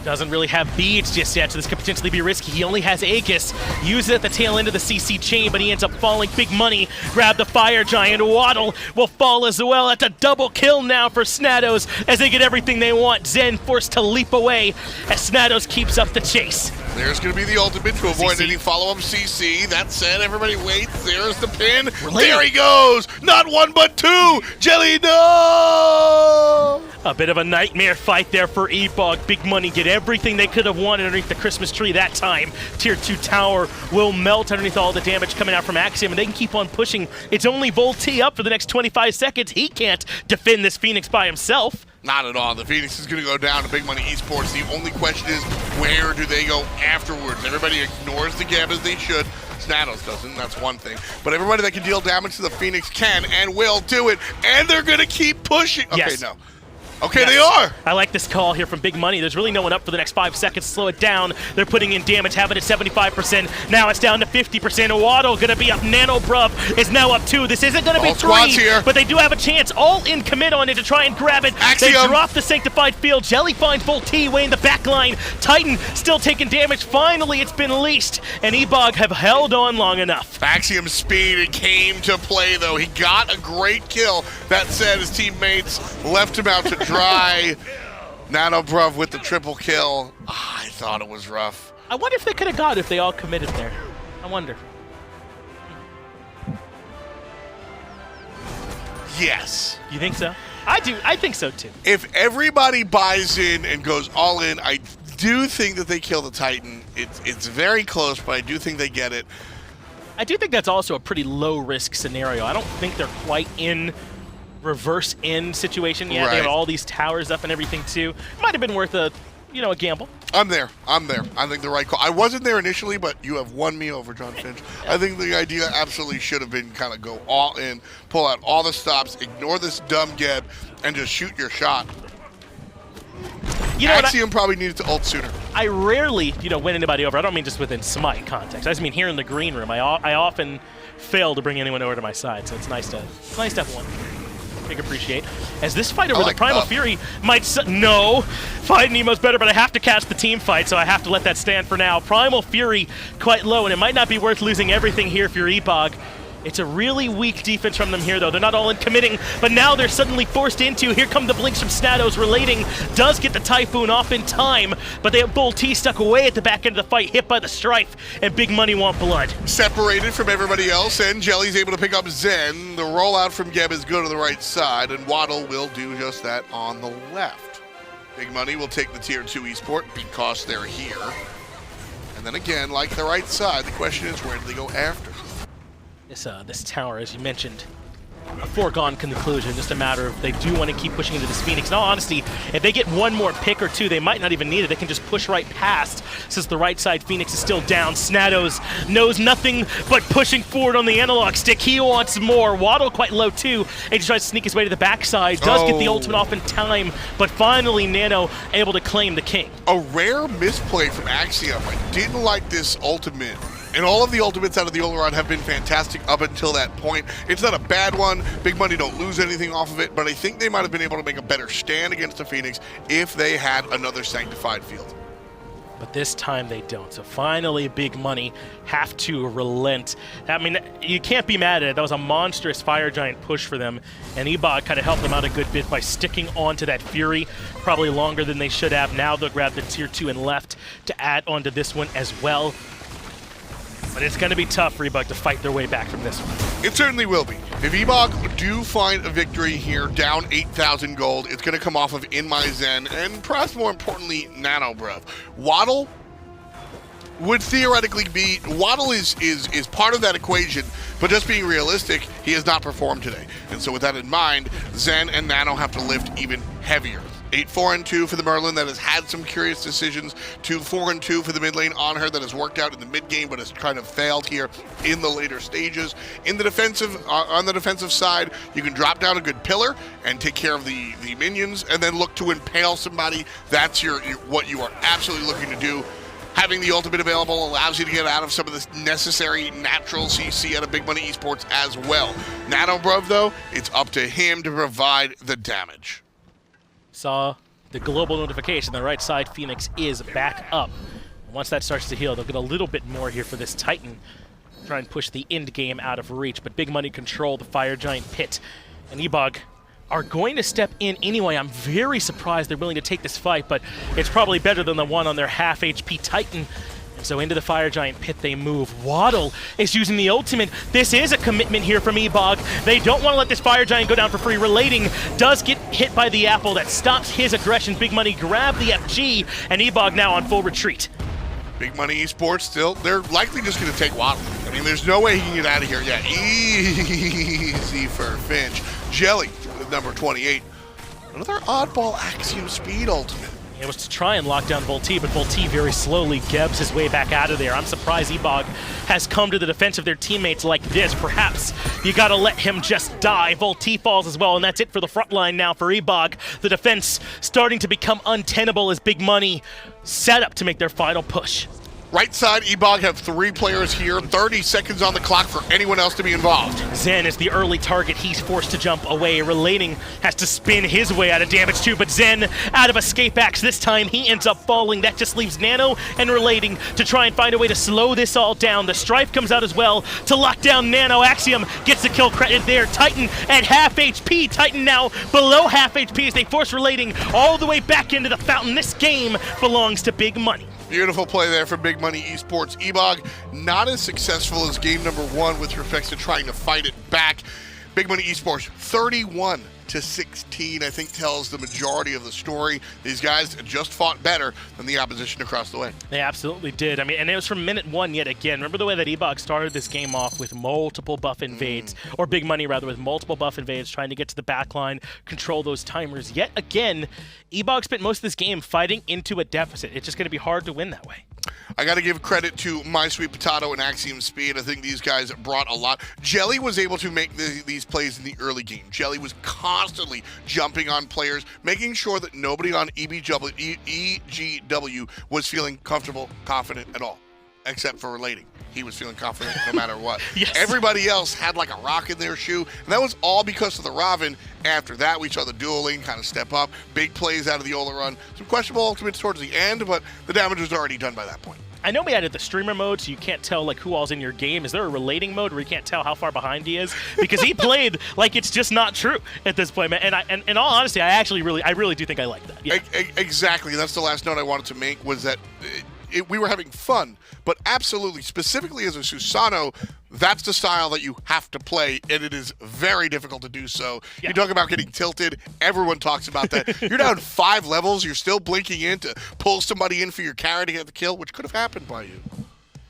doesn't really have beads just yet, so this could potentially be risky. He only has Aegis. Use it at the tail end of the CC chain, but he ends up falling. Big money. Grab the Fire Giant. Ywaddle will fall as well. That's a double kill now for Snadows as they get everything they want. Zen forced to leap away as Snadows keeps up the chase. There's going to be the ultimate to avoid CC. any follow-up CC. That said, everybody waits. There's the pin. Related. There he goes. Not one, but two. JellyNOO! A bit of a nightmare fight there for Eboys. Big money get everything they could have wanted underneath the Christmas tree that time. Tier 2 tower will melt underneath all the damage coming out from Axiom, and they can keep on pushing. It's only Vultiee up for the next 25 seconds. He can't defend this Phoenix by himself. Not at all. The Phoenix is going to go down to Big Money Esports. The only question is, where do they go afterwards? Everybody ignores the gap as they should. Snadows doesn't, that's one thing. But everybody that can deal damage to the Phoenix can and will do it. And they're going to keep pushing. Okay, Yes. no. Okay, Yes. they are. I like this call here from Big Money. There's really no one up for the next 5 seconds. Slow it down. They're putting in damage, have it at 75%. Now it's down to 50%. Ywaddle going to be up. NanoBruv is now up 2. This isn't going to be All squads 3, here. but they do have a chance. All in commit on it to try and grab it. They Axiom. drop the Sanctified Field. Jelly finds Vultiee way in the back line. Titan still taking damage. Finally, it's been leashed, and Eboys have held on long enough. AxiomSpeed, it came to play, though. He got a great kill. That said, his teammates left him out to dry. NanoBruv with the triple kill. I thought it was rough. I wonder if they could have got it if they all committed there. I wonder. Yes. You think so? I do. I think so, too. If everybody buys in and goes all in, I do think that they kill the Titan. It's very close, but I do think they get it. I do think that's also a pretty low-risk scenario. I don't think they're quite in reverse end situation yet. They have Right. all these towers up and everything, too. Might have been worth a gamble. I'm there. I think the right call. I wasn't there initially, but you have won me over, John Finch. I think the idea absolutely should have been kind of go all in, pull out all the stops, ignore this dumb Geb, and just shoot your shot. You know what? Axiom probably needed to ult sooner. I rarely, win anybody over. I don't mean just within SMITE context. I just mean here in the green room. I often fail to bring anyone over to my side, so it's nice to have one. Big appreciate. As this fight over like the Primal up. Fury might no, fight Nemo's better, but I have to catch the team fight, so I have to let that stand for now. Primal Fury quite low, and it might not be worth losing everything here if you're Eboys. It's a really weak defense from them here, though. They're not all in committing, but now they're suddenly forced into. Here come the blinks from Snadows. Relating does get the Typhoon off in time, but they have Vultiee stuck away at the back end of the fight, hit by the Strife, and Big Money want blood. Separated from everybody else, and Jelly's able to pick up Zen. The rollout from Geb is good to the right side, and Ywaddle will do just that on the left. Big Money will take the Tier 2 Esport because they're here. And then again, like the right side, the question is, where do they go after? This tower, as you mentioned, a foregone conclusion. Just a matter of they do want to keep pushing into this Phoenix. In all honesty, if they get one more pick or two, they might not even need it. They can just push right past since the right side Phoenix is still down. Snadows knows nothing but pushing forward on the analog stick. He wants more. Ywaddle quite low too. And he tries to sneak his way to the backside. Does get the ultimate off in time, but finally Nano able to claim the king. A rare misplay from Axiom. I didn't like this ultimate. And all of the ultimates out of the Olorun have been fantastic up until that point. It's not a bad one. Big Money don't lose anything off of it, but I think they might have been able to make a better stand against the Phoenix if they had another Sanctified Field. But this time they don't. So finally, Big Money have to relent. I mean, you can't be mad at it. That was a monstrous Fire Giant push for them. And Eboys kind of helped them out a good bit by sticking onto that Fury, probably longer than they should have. Now they'll grab the Tier 2 and left to add onto this one as well. But it's going to be tough for Eboys to fight their way back from this one. It certainly will be. If Eboys do find a victory here, down 8,000 gold, it's going to come off of InMyZen and perhaps more importantly, NanoBruv. Ywaddle would theoretically be, Ywaddle is part of that equation, but just being realistic, he has not performed today. And so with that in mind, Zen and Nano have to lift even heavier. 8-4-2 for the Merlin that has had some curious decisions. 2-4-2 for the mid lane on her that has worked out in the mid game but has kind of failed here in the later stages. In the defensive, on the defensive side, you can drop down a good pillar and take care of the minions, and then look to impale somebody. That's what you are absolutely looking to do. Having the ultimate available allows you to get out of some of the necessary naturals you see out of Big Money Esports as well. NanoBruv, though, it's up to him to provide the damage. Saw the global notification. The right side, Phoenix is back up. Once that starts to heal, they'll get a little bit more here for this Titan. Try and push the end game out of reach, but Big Money control the Fire Giant pit. And Ebog are going to step in anyway. I'm very surprised they're willing to take this fight, but it's probably better than the one on their half HP Titan. And so into the Fire Giant pit they move. yWaddle is using the ultimate. This is a commitment here from Ebog. They don't want to let this Fire Giant go down for free. Relating does get hit by the apple. That stops his aggression. Big Money grab the FG, and Ebog now on full retreat. Big Money Esports still, they're likely just going to take yWaddle. I mean, there's no way he can get out of here. Yeah, easy for Finch. Jelly with number 28. Another oddball AxiomSpeed ultimate. It was to try and lock down Vultiee, but Vultiee very slowly gebs his way back out of there. I'm surprised Ebog has come to the defense of their teammates like this. Perhaps you gotta let him just die. Vultiee falls as well, and that's it for the front line now for Ebog. The defense starting to become untenable as Big Money set up to make their final push. Right side, Ebog have 3 players here, 30 seconds on the clock for anyone else to be involved. Zen is the early target. He's forced to jump away. Relating has to spin his way out of damage too, but Zen out of escape axe this time. He ends up falling. That just leaves Nano and Relating to try and find a way to slow this all down. The Strife comes out as well to lock down Nano. Axiom gets the kill credit there. Titan at half HP. Titan now below half HP as they force Relating all the way back into the fountain. This game belongs to Big Money. Beautiful play there for Big Money Esports. Ebog not as successful as game number 1 with respect to trying to fight it back. Big Money Esports 31-16, I think, tells the majority of the story. These guys just fought better than the opposition across the way. They absolutely did. I mean, and it was from minute 1 yet again. Remember the way that Ebog started this game off with multiple buff invades, or Big Money rather, with multiple buff invades, trying to get to the backline, control those timers. Yet again, Ebog spent most of this game fighting into a deficit. It's just going to be hard to win that way. I got to give credit to MySweetPatato and AxiomSpeed. I think these guys brought a lot. Jelly was able to make these plays in the early game. Jelly was constantly jumping on players, making sure that nobody on EGW was feeling comfortable, confident at all, except for Relating. He was feeling confident no matter what. Yes. Everybody else had like a rock in their shoe, and that was all because of the Ravana. After that, we saw the dueling kind of step up. Big plays out of the Olorun. Some questionable ultimates towards the end, but the damage was already done by that point. I know we added the streamer mode, so you can't tell like who all's in your game. Is there a relating mode where you can't tell how far behind he is? Because he played like it's just not true at this point, man. And in all honesty, I really do think I like that. Yeah. Exactly. That's the last note I wanted to make, was that we were having fun, but absolutely, specifically as a Susano, that's the style that you have to play, and it is very difficult to do so. Yeah. You talk about getting tilted, everyone talks about that. You're down 5 levels, you're still blinking in to pull somebody in for your carry to get the kill, which could have happened by you.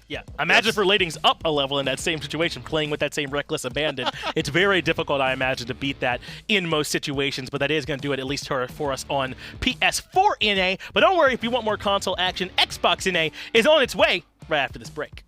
Yeah, imagine if Relating's up a level in that same situation, playing with that same reckless abandon. It's very difficult, I imagine, to beat that in most situations, but that is going to do it at least for us on PS4 NA. But don't worry, if you want more console action, Xbox NA is on its way right after this break.